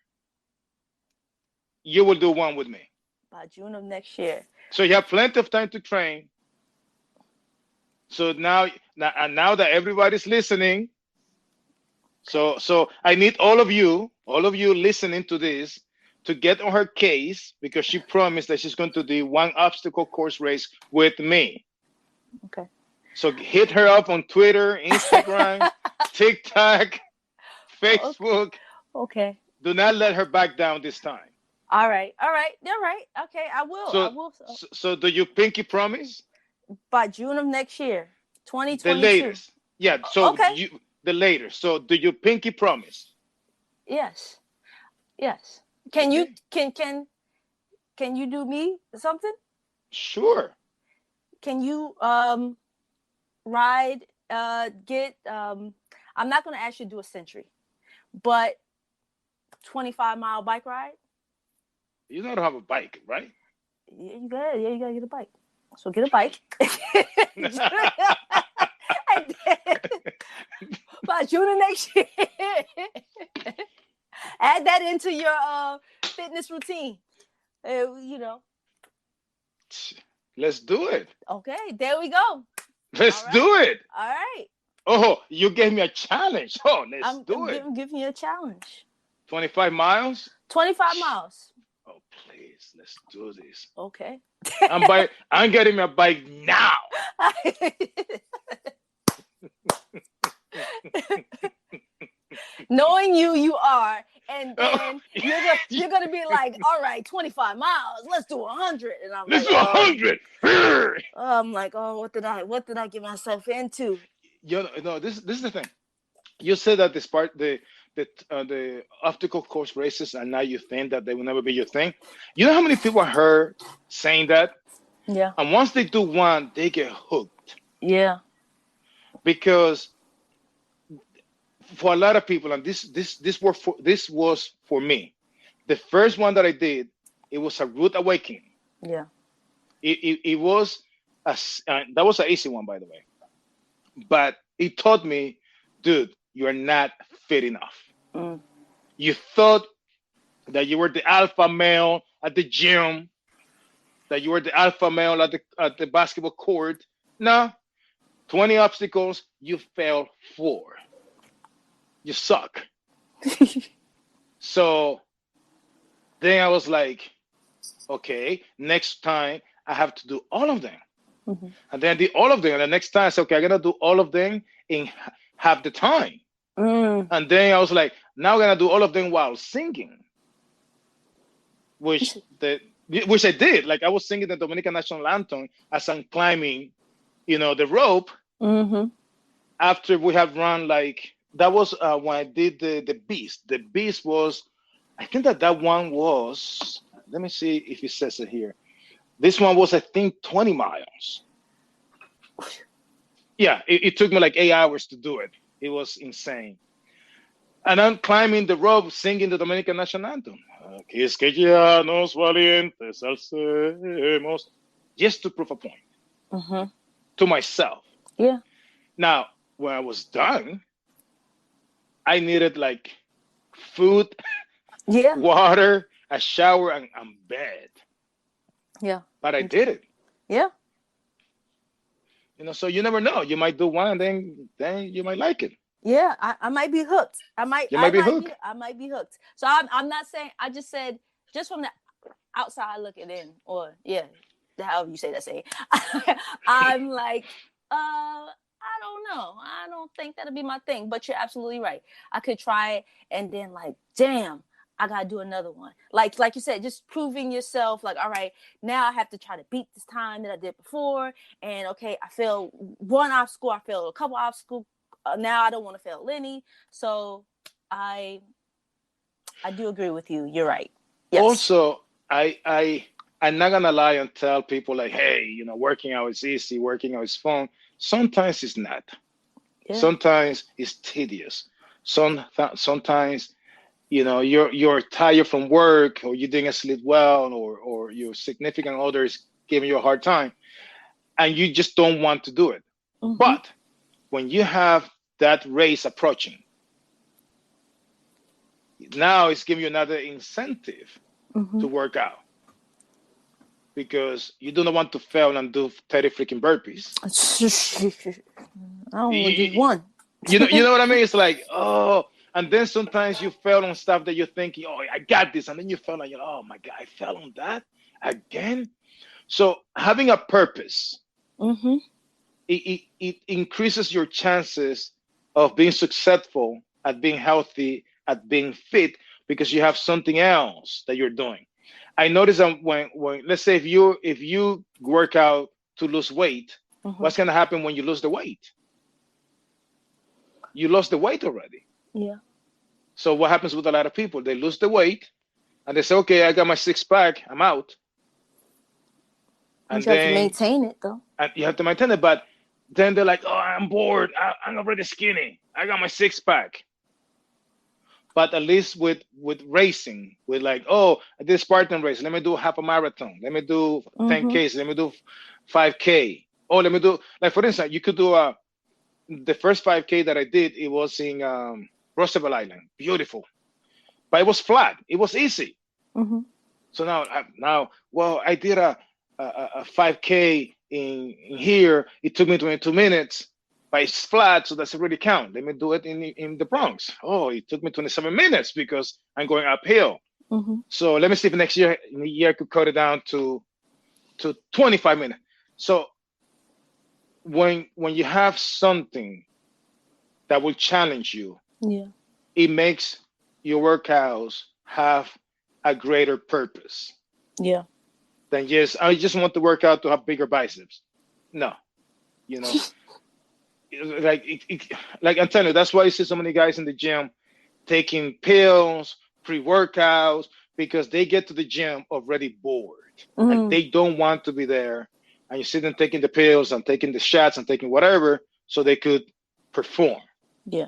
Speaker 2: you will do one with me.
Speaker 1: By June of next year.
Speaker 2: So you have plenty of time to train. So now that everybody's listening, so I need all of you listening to this, to get on her case, because she promised that she's going to do one obstacle course race with me.
Speaker 1: Okay.
Speaker 2: So hit her up on Twitter, Instagram, TikTok, Facebook.
Speaker 1: Okay.
Speaker 2: Do not let her back down this time.
Speaker 1: All right. Okay, I
Speaker 2: So,
Speaker 1: will.
Speaker 2: so do you pinky promise?
Speaker 1: By June of next year,
Speaker 2: The
Speaker 1: 2022.
Speaker 2: latest. Yeah. So
Speaker 1: Okay.
Speaker 2: you the later. So do you pinky promise?
Speaker 1: Yes. Yes. Can you
Speaker 2: Okay.
Speaker 1: can you do me something?
Speaker 2: Sure.
Speaker 1: Can you ride get I'm not going to ask you to do a century, but 25-mile bike ride?
Speaker 2: You don't have a bike, right?
Speaker 1: Yeah, you got to get a bike. So get a bike. By June of next year. Add that into your fitness routine. You know.
Speaker 2: Let's do it.
Speaker 1: Okay, there we go.
Speaker 2: Let's do it.
Speaker 1: All right.
Speaker 2: Oh, you gave me a challenge. Oh, let's
Speaker 1: I'm
Speaker 2: do it.
Speaker 1: giving you a challenge.
Speaker 2: 25 miles?
Speaker 1: 25 miles.
Speaker 2: Oh, please, let's do this.
Speaker 1: Okay.
Speaker 2: I'm getting my bike now.
Speaker 1: Knowing you are, and then you're gonna be like, all right, 25 miles, let's do 100, and I'm
Speaker 2: let's
Speaker 1: like,
Speaker 2: do 100.
Speaker 1: I'm like, oh, what did I get myself into?
Speaker 2: You know, this is the thing. You said that this part the obstacle course races are not your thing, that they will never be your thing. You know how many people I heard saying that?
Speaker 1: Yeah.
Speaker 2: And once they do one, they get hooked.
Speaker 1: Yeah.
Speaker 2: Because for a lot of people, and this was for me. The first one that I did, it was a rude awakening.
Speaker 1: Yeah.
Speaker 2: It was that was an easy one, by the way. But it taught me, dude, you are not fit enough.
Speaker 1: Mm.
Speaker 2: You thought that you were the alpha male at the gym, that you were the alpha male at the basketball court. No, 20 obstacles, you failed 4. You suck. So then I was like, okay, next time I have to do all of them.
Speaker 1: Mm-hmm.
Speaker 2: And then I did all of them. And the next time I said, okay, I'm going to do all of them in half the time.
Speaker 1: Mm.
Speaker 2: And then I was like, now I'm going to do all of them while singing. Which I did. Like, I was singing the Dominican national anthem as I'm climbing, the rope.
Speaker 1: Mm-hmm.
Speaker 2: After we have run, like, that was when I did the beast. The beast was I think that one was, let me see if it says it here. This one was, I think, 20 miles. Yeah, it took me like 8 hours to do it. It was insane. And I'm climbing the rope singing the Dominican national anthem. Quisqueyanos valientes alcemos. Just to prove a point
Speaker 1: Mm-hmm.
Speaker 2: to myself.
Speaker 1: Yeah.
Speaker 2: Now, when I was done, I needed like food,
Speaker 1: Yeah.
Speaker 2: water, a shower, and bed.
Speaker 1: Yeah.
Speaker 2: But I did it.
Speaker 1: Yeah.
Speaker 2: So you never know. You might do one, and then you might like it.
Speaker 1: Yeah. I might be hooked.
Speaker 2: You might be hooked.
Speaker 1: I might be hooked. So I'm not saying, I just said, just from the outside looking in, or yeah, however you say that, say. I'm like, I don't know. I don't think that'll be my thing. But you're absolutely right. I could try it, and then like, damn, I gotta do another one. Like you said, just proving yourself. Like, all right, now I have to try to beat this time that I did before. And okay, I failed one obstacle. I failed a couple obstacles. Now I don't want to fail any. So I do agree with you. You're right. Yes.
Speaker 2: Also, I'm not gonna lie and tell people like, hey, working out is easy, working out is fun. Sometimes it's not.
Speaker 1: Yeah.
Speaker 2: Sometimes it's tedious. Sometimes you're tired from work, or you didn't sleep well, or your significant other is giving you a hard time, and you just don't want to do it.
Speaker 1: Mm-hmm.
Speaker 2: But when you have that race approaching, now it's giving you another incentive
Speaker 1: Mm-hmm.
Speaker 2: to work out, because you don't want to fail and do 30 freaking burpees.
Speaker 1: I only do one.
Speaker 2: You know what I mean? It's like, oh, and then sometimes you fail on stuff that you're thinking, oh, I got this, and then you fail and you're, oh my God, I fell on that again. So having a purpose,
Speaker 1: Mm-hmm.
Speaker 2: it increases your chances of being successful, at being healthy, at being fit, because you have something else that you're doing. I notice that when let's say if you work out to lose weight,
Speaker 1: Mm-hmm.
Speaker 2: what's gonna happen when you lose the weight? You lost the weight already.
Speaker 1: Yeah.
Speaker 2: So what happens with a lot of people? They lose the weight and they say, okay, I got my 6-pack, I'm out.
Speaker 1: And you have to maintain it though.
Speaker 2: And you have to maintain it, but then they're like, oh, I'm bored. I'm already skinny. I got my 6-pack. But at least with racing, with like, oh, I did Spartan race. Let me do half a marathon. Let me do 10Ks. Let me do 5K. Oh, let me do, like, for instance, you could do the first 5K that I did, it was in Roosevelt Island. Beautiful. But it was flat. It was easy.
Speaker 1: Mm-hmm.
Speaker 2: So now, well, I did a 5K in here. It took me 22 minutes. But it's flat, so that's already count. Let me do it in the Bronx. Oh, it took me 27 minutes because I'm going uphill.
Speaker 1: Mm-hmm.
Speaker 2: So let me see if in a year I could cut it down to 25 minutes. So when you have something that will challenge you,
Speaker 1: yeah,
Speaker 2: it makes your workouts have a greater purpose.
Speaker 1: Yeah.
Speaker 2: Than just, I just want to work out to have bigger biceps. No, like I'm telling you, that's why you see so many guys in the gym taking pills, pre-workouts, because they get to the gym already bored and they don't want to be there. And you see them taking the pills and taking the shots and taking whatever so they could perform.
Speaker 1: Yeah.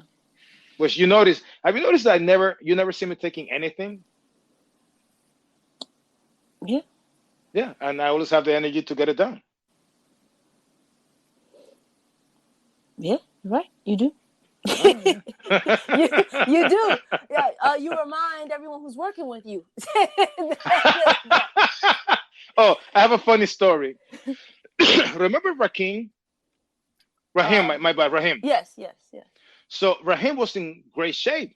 Speaker 2: Which have you noticed that you never see me taking anything?
Speaker 1: Yeah.
Speaker 2: Yeah, and I always have the energy to get it done.
Speaker 1: Yeah, right. You do.
Speaker 2: Yeah.
Speaker 1: you do. Yeah. You remind everyone who's working with you.
Speaker 2: Oh, I have a funny story. Remember Raheem? My bad, Raheem.
Speaker 1: Yes.
Speaker 2: So Raheem was in great shape.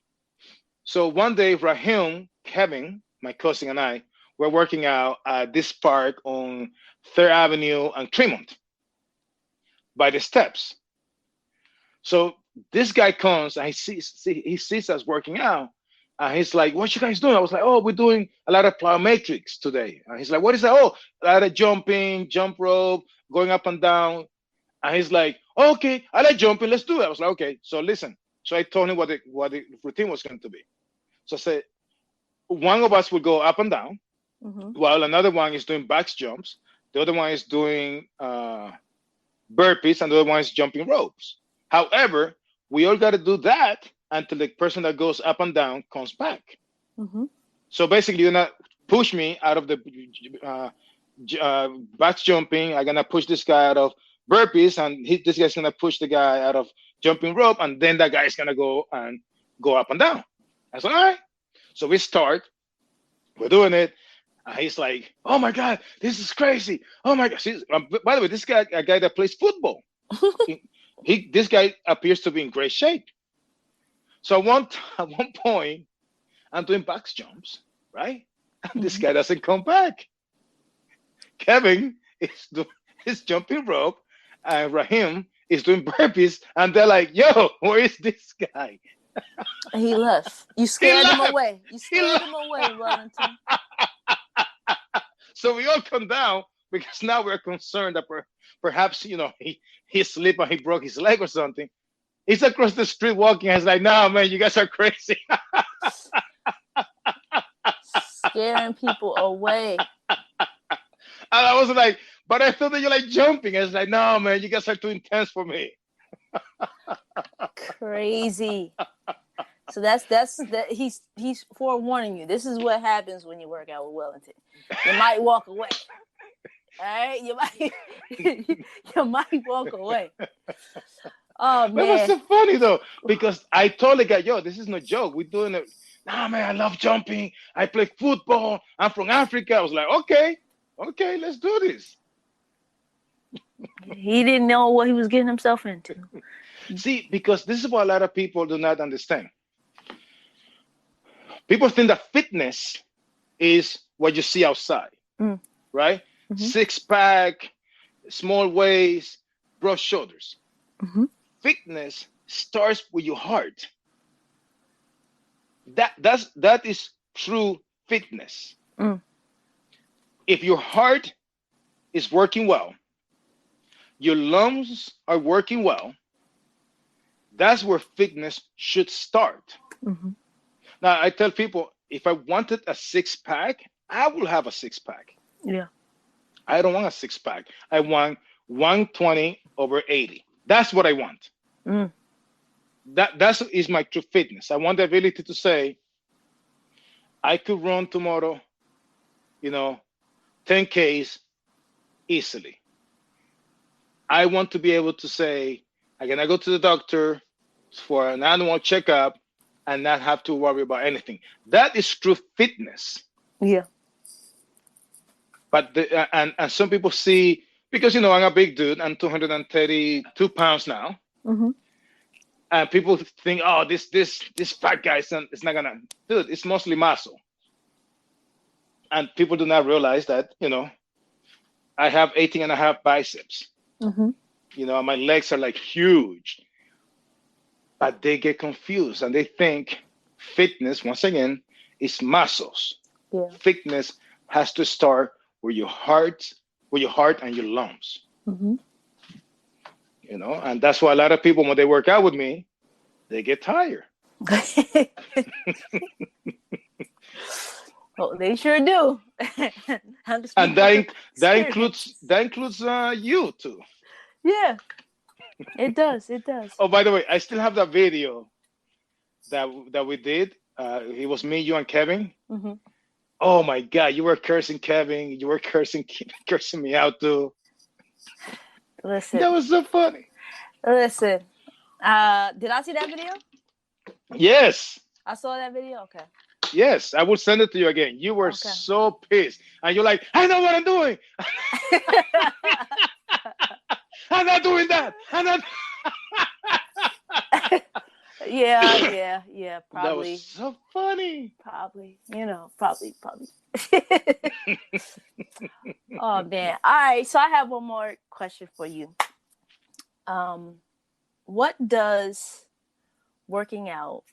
Speaker 2: So one day, Raheem, Kevin, my cousin, and I were working out at this park on 3rd Avenue and Tremont by the steps. So this guy comes and he sees us working out. And he's like, what you guys doing? I was like, oh, we're doing a lot of plyometrics today. And he's like, what is that? Oh, a lot of jumping, jump rope, going up and down. And he's like, oh, okay, I like jumping. Let's do it. I was like, okay. So listen. So I told him what the routine was going to be. So I said, one of us will go up and down,
Speaker 1: Mm-hmm.
Speaker 2: while another one is doing back jumps. The other one is doing burpees, and the other one is jumping ropes. However, we all got to do that until the person that goes up and down comes back.
Speaker 1: Mm-hmm.
Speaker 2: So basically, you're not push me out of the uh, back jumping. I'm gonna push this guy out of burpees, and this guy's gonna push the guy out of jumping rope, and then that guy's gonna go up and down. I said, all right. So we start. We're doing it. He's like, "Oh my god, this is crazy! Oh my god!" By the way, this guy, a guy that plays football, this guy appears to be in great shape. So at one point, I'm doing back jumps, right? And this
Speaker 1: Mm-hmm.
Speaker 2: guy doesn't come back. Kevin is jumping rope, and Raheem is doing burpees, and they're like, "Yo, where is this guy?"
Speaker 1: He left. You
Speaker 2: He
Speaker 1: scared him
Speaker 2: left.
Speaker 1: away. You
Speaker 2: He
Speaker 1: scared
Speaker 2: left.
Speaker 1: him away, Wellington.
Speaker 2: So we all come down because now we're concerned that perhaps he slipped and he broke his leg or something. He's across the street walking, and he's like, "No, man, you guys are crazy."
Speaker 1: Scaring people away.
Speaker 2: And I was like, "But I thought that you like jumping." I was like, "No, man, you guys are too intense for me."
Speaker 1: Crazy. So that's that. He's forewarning you. This is what happens when you work out with Wellington. You might walk away. All right, you might walk away. Oh
Speaker 2: That was
Speaker 1: man.
Speaker 2: so funny though, because I totally got, "Yo, this is no joke. We're doing it." "Nah, man, I love jumping. I play football. I'm from Africa." I was like, okay, let's do this.
Speaker 1: He didn't know what he was getting himself into.
Speaker 2: See, because this is what a lot of people do not understand. People think that fitness is what you see outside,
Speaker 1: Mm.
Speaker 2: right?
Speaker 1: Mm-hmm.
Speaker 2: Six pack, small waist, broad shoulders.
Speaker 1: Mm-hmm.
Speaker 2: Fitness starts with your heart. That is true fitness.
Speaker 1: Mm.
Speaker 2: If your heart is working well, your lungs are working well, that's where fitness should start.
Speaker 1: Mm-hmm.
Speaker 2: Now, I tell people, if I wanted a six pack, I will have a six pack.
Speaker 1: Yeah.
Speaker 2: I don't want a six pack. I want 120/80. That's what I want.
Speaker 1: Mm.
Speaker 2: That is my true fitness. I want the ability to say, I could run tomorrow, 10Ks easily. I want to be able to say, I'm gonna go to the doctor for an annual checkup and not have to worry about anything. That is true fitness.
Speaker 1: Yeah.
Speaker 2: But and some people see, because I'm a big dude, I'm 232 pounds now,
Speaker 1: Mm-hmm.
Speaker 2: and people think, "Oh, this fat guy is not gonna do it." It's mostly muscle, and people do not realize that I have 18 and a half biceps.
Speaker 1: Mm-hmm.
Speaker 2: My legs are like huge, but they get confused and they think fitness, once again, is muscles.
Speaker 1: Yeah.
Speaker 2: Fitness has to start with your heart and your lungs.
Speaker 1: Mm-hmm.
Speaker 2: And that's why a lot of people, when they work out with me, they get tired.
Speaker 1: Oh, they sure do.
Speaker 2: And that includes you too.
Speaker 1: Yeah, it does. It does.
Speaker 2: Oh, by the way, I still have that video that we did. It was me, you, and Kevin.
Speaker 1: Mm-hmm.
Speaker 2: Oh my God, you were cursing Kevin. You were cursing me out too.
Speaker 1: Listen.
Speaker 2: That was so funny.
Speaker 1: Listen. Did I see that video?
Speaker 2: Yes.
Speaker 1: I saw that video. Okay.
Speaker 2: Yes, I will send it to you again. You were so pissed, and you're like, "I know what I'm doing. I'm not doing that. I'm not."
Speaker 1: Yeah. Probably.
Speaker 2: That was so funny.
Speaker 1: Probably. Probably. Oh man. All right. So I have one more question for you. What does working out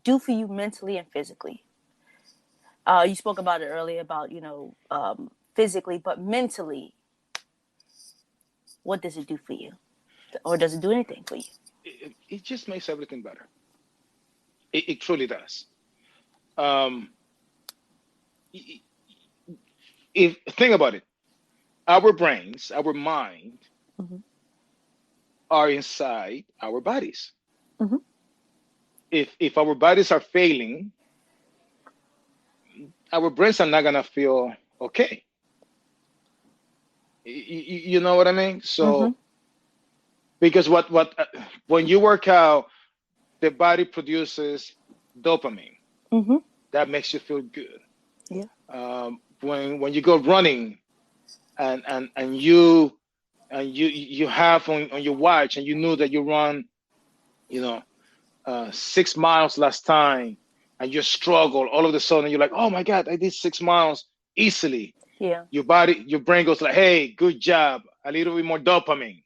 Speaker 1: do for you mentally and physically? You spoke about it earlier about physically, but mentally, what does it do for you, or does it do anything for you?
Speaker 2: It just makes everything better. It truly does. Um, if think about it, our brains, our mind
Speaker 1: Mm-hmm.
Speaker 2: are inside our bodies.
Speaker 1: Mm-hmm.
Speaker 2: If our bodies are failing, our brains are not gonna feel okay. You know what I mean?
Speaker 1: Mm-hmm.
Speaker 2: So because what when you work out, the body produces dopamine
Speaker 1: Mm-hmm.
Speaker 2: that makes you feel good.
Speaker 1: Yeah.
Speaker 2: When you go running and you have on your watch and you know that you run, you know, 6 miles last time, and you struggle, all of a sudden you're like, oh my god, I did 6 miles easily.
Speaker 1: Yeah.
Speaker 2: Your brain goes like, hey, good job, a little bit more dopamine.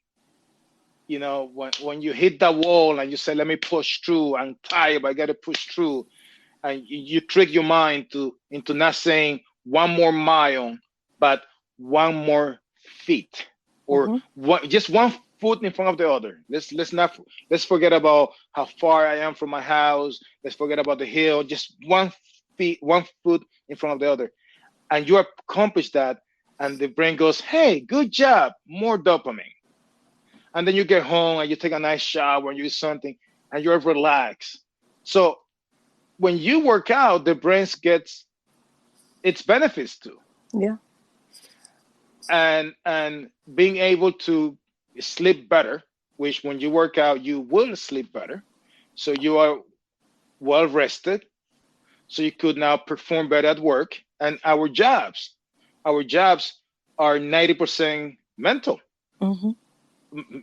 Speaker 2: When you hit that wall and you say, let me push through, I'm tired but I gotta push through, and you trick your mind into not saying one more mile, but one more feet, or
Speaker 1: Mm-hmm.
Speaker 2: just one foot in front of the other. Let's forget about how far I am from my house. Let's forget about the hill. Just one foot in front of the other, and you accomplish that, and the brain goes, "Hey, good job, more dopamine." And then you get home and you take a nice shower and you do something, and you're relaxed. So when you work out, the brain gets its benefits too,
Speaker 1: Yeah.
Speaker 2: and being able to sleep better, which when you work out you will sleep better, so you are well rested, so you could now perform better at work. And our jobs are 90% mental,
Speaker 1: Mm-hmm.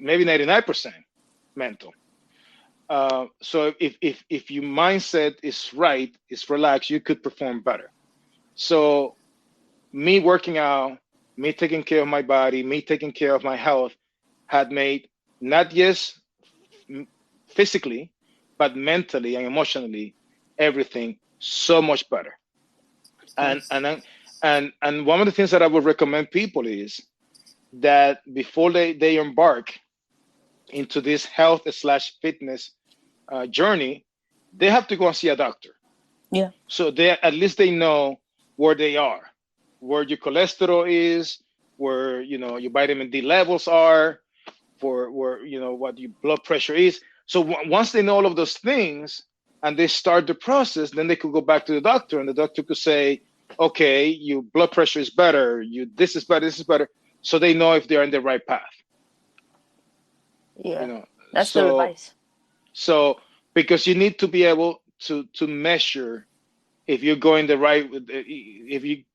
Speaker 2: maybe 99% mental. So if your mindset is right, is relaxed, you could perform better. So me working out, me taking care of my body, me taking care of my health had made not just physically, but mentally and emotionally, everything so much better. And
Speaker 1: Yes.
Speaker 2: and and one of the things that I would recommend people is that before they embark into this health slash fitness journey, they have to go and see a doctor.
Speaker 1: Yeah.
Speaker 2: So they at least they know where they are, where your cholesterol is, where your vitamin D levels are, for where what your blood pressure is. So once they know all of those things and they start the process, then they could go back to the doctor, and the doctor could say, "Okay, your blood pressure is better. You this is better. This is better." So they know if they're in the right path. You
Speaker 1: Yeah.
Speaker 2: know,
Speaker 1: That's good
Speaker 2: so
Speaker 1: advice.
Speaker 2: so because you need to be able to measure if you're going the right,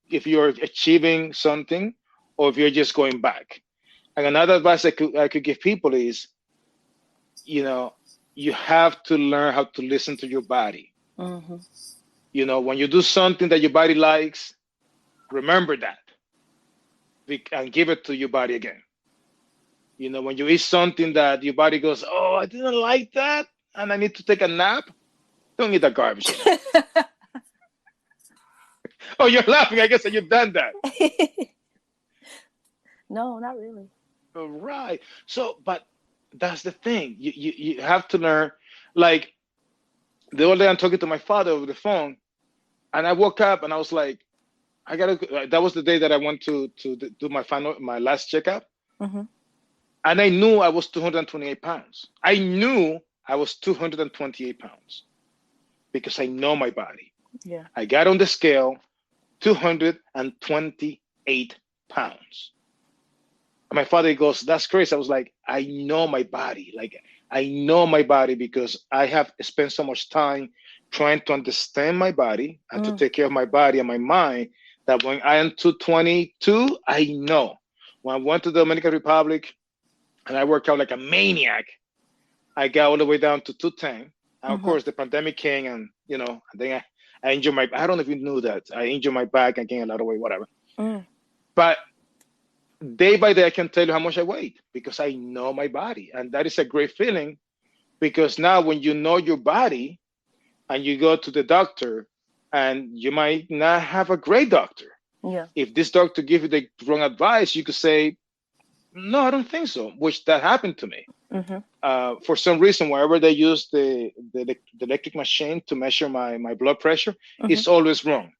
Speaker 2: if you're achieving something, or if you're just going back. And another advice I could give people is, you know you have to learn how to listen to your body.
Speaker 1: Mm-hmm.
Speaker 2: When you do something that your body likes, remember that, and give it to your body again. When you eat something that your body goes, oh, I didn't like that, and I need to take a nap, don't eat that garbage again. Oh, you're laughing, I guess that you've done that.
Speaker 1: No, not really.
Speaker 2: All right. So, but that's the thing. You have to learn. Like the other day, I'm talking to my father over the phone, and I woke up and I was like, I gotta. That was the day that I went to do my last checkup,
Speaker 1: Mm-hmm.
Speaker 2: and I knew I was 228 pounds. I knew I was 228 pounds because I know my body.
Speaker 1: Yeah.
Speaker 2: I got on the scale, 228 pounds. And my father goes, "That's crazy." I was like, "I know my body. Like, I know my body because I have spent so much time trying to understand my body and to
Speaker 1: Mm.
Speaker 2: take care of my body and my mind, that when I am 222, I know." When I went to the Dominican Republic and I worked out like a maniac, I got all the way down to 210. And of
Speaker 1: Mm-hmm.
Speaker 2: course, the pandemic came, and then I injured I don't know if you knew that. I injured my back and gained a lot of weight, whatever.
Speaker 1: Mm.
Speaker 2: But day by day, I can tell you how much I weigh because I know my body. And that is a great feeling, because now when you know your body and you go to the doctor, and you might not have a great doctor.
Speaker 1: Yeah.
Speaker 2: If this doctor gives you the wrong advice, you could say, No, I don't think so. Which that happened to me.
Speaker 1: Mm-hmm.
Speaker 2: For some reason, wherever they use the electric machine to measure my blood pressure,
Speaker 1: Mm-hmm.
Speaker 2: it's always wrong.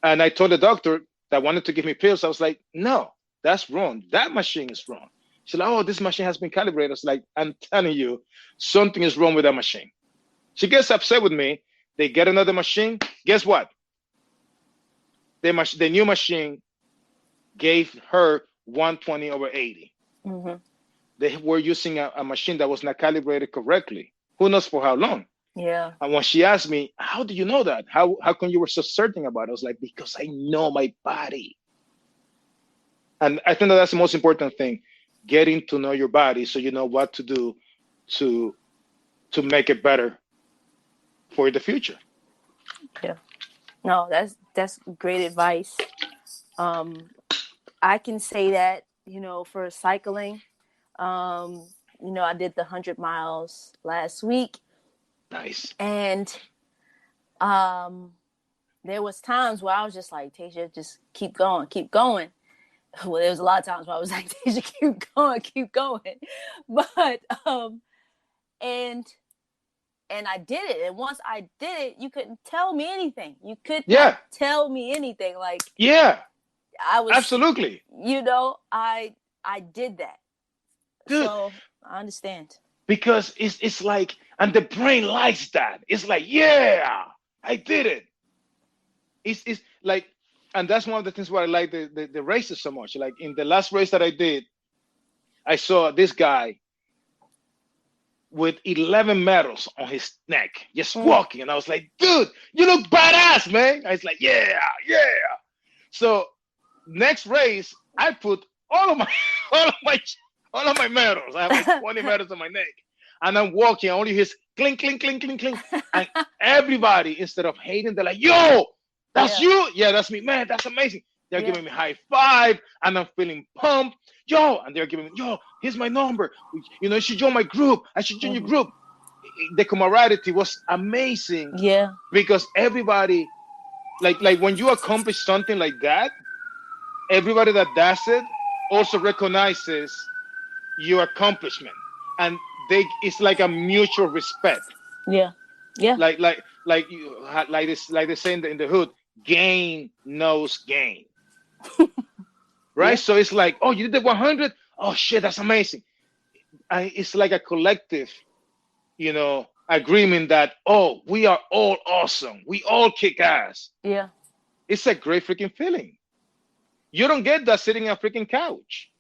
Speaker 2: And I told the doctor that wanted to give me pills. I was like, no, that's wrong. That machine is wrong. She's like, oh, this machine has been calibrated. I was like, I'm telling you, something is wrong with that machine. She gets upset with me. They get another machine. Guess what? The new machine gave her 120 over 80.
Speaker 1: Mm-hmm.
Speaker 2: They were using a machine that was not calibrated correctly. Who knows for how long?
Speaker 1: Yeah.
Speaker 2: And when she asked me, how do you know that? How come you were so certain about it? I was like, because I know my body. And I think that that's the most important thing, getting to know your body so you know what to do to to make it better for the future.
Speaker 1: Yeah. No, that's great advice. Um, I can say that, for cycling, I did the 100 miles last week,
Speaker 2: Nice.
Speaker 1: and um, there was times where I was just like, Tasha, just keep going, keep going. Well, there was a lot of times where I was like, Tasha, keep going. But and I did it. And once I did it, you couldn't tell me anything. You could not
Speaker 2: Yeah.
Speaker 1: tell me anything. Like
Speaker 2: Yeah.
Speaker 1: I was,
Speaker 2: Absolutely.
Speaker 1: I did that.
Speaker 2: Dude,
Speaker 1: So I understand.
Speaker 2: because it's like, and the brain likes that. It's like, yeah, I did it. It's like, and that's one of the things why I like the races so much. Like in the last race that I did, I saw this guy with 11 medals on his neck, just
Speaker 1: Mm,
Speaker 2: walking. And I was like, dude, you look badass, man. I was like, yeah, yeah. So next race, I put all of my all of my all of my medals. I have like 20 medals on my neck. And I'm walking, I only hear clink, clink, clink, clink, clink. And everybody, instead of hating, they're like, yo, that's
Speaker 1: yeah,
Speaker 2: you? Yeah, that's me. Man, that's amazing. They're
Speaker 1: yeah,
Speaker 2: giving me high five, and I'm feeling pumped. Yo, and they're giving me, yo, here's my number. You should join my group. I should join your
Speaker 1: hmm,
Speaker 2: group. The camaraderie was amazing
Speaker 1: yeah,
Speaker 2: because everybody, like when you accomplish something like that, everybody that does it also recognizes your accomplishment, and it's like a mutual respect.
Speaker 1: yeah, yeah,
Speaker 2: Like they say in the hood, gain knows gain, right?
Speaker 1: yeah,
Speaker 2: So it's like, oh, you did the 100. Oh shit, that's amazing. It's like a collective, agreement that, oh, we are all awesome, we all kick ass.
Speaker 1: yeah.
Speaker 2: It's a great freaking feeling. You don't get that sitting on a freaking couch.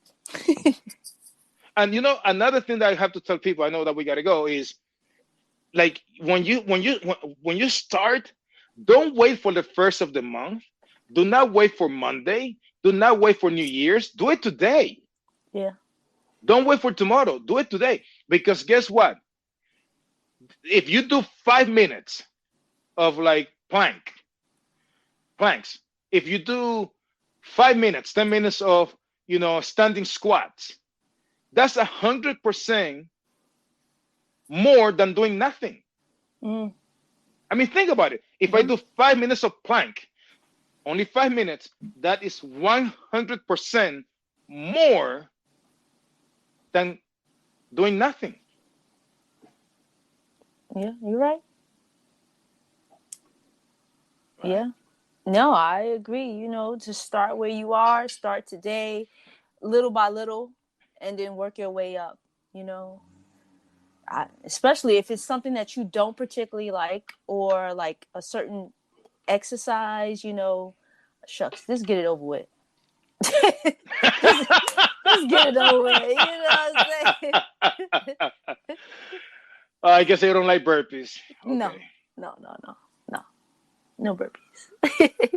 Speaker 2: And another thing that I have to tell people, I know that we gotta go, is like when you start, don't wait for the first of the month. Do not wait for Monday. Do not wait for New Year's. Do it today.
Speaker 1: Yeah.
Speaker 2: Don't wait for tomorrow. Do it today. Because guess what? If you do 5 minutes of like planks, if you do 5 minutes, 10 minutes of standing squats, that's 100% more than doing nothing.
Speaker 1: Mm,
Speaker 2: I mean, think about it. If I
Speaker 1: mm-hmm.
Speaker 2: do 5 minutes of plank, only 5 minutes, that is 100% more than doing nothing.
Speaker 1: Yeah, you're right.
Speaker 2: Right.
Speaker 1: Yeah. No, I agree. Just start where you are, start today, little by little, and then work your way up. You know, especially if it's something that you don't particularly like, or like a certain exercise. Shucks, just get it over with. just, just get it over with. You know what I'm saying?
Speaker 2: I guess I don't like burpees.
Speaker 1: No,
Speaker 2: Okay.
Speaker 1: no, no, no, no, no burpees.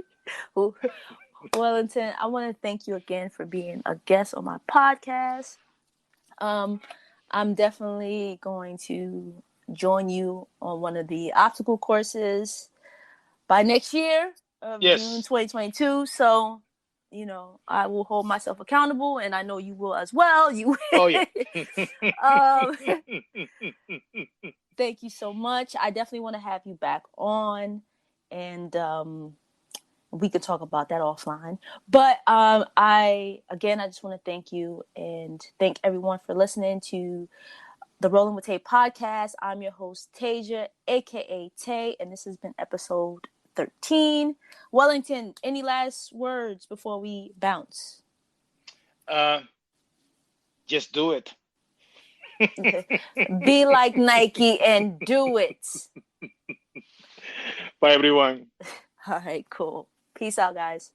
Speaker 1: Wellington, I want to thank you again for being a guest on my podcast. Um, I'm definitely going to join you on one of the obstacle courses by next year of June
Speaker 2: Yes.
Speaker 1: 2022. So, I will hold myself accountable, and I know you will as well. You,
Speaker 2: Oh yeah.
Speaker 1: um, thank you so much. I definitely want to have you back on, and We could talk about that offline. But I just want to thank you and thank everyone for listening to the Rolling with Tay podcast. I'm your host, Tasia, aka Tay, and this has been episode 13. Wellington, any last words before we bounce?
Speaker 2: Just do it.
Speaker 1: Be like Nike and do it.
Speaker 2: Bye, everyone.
Speaker 1: All right, cool. Peace out, guys.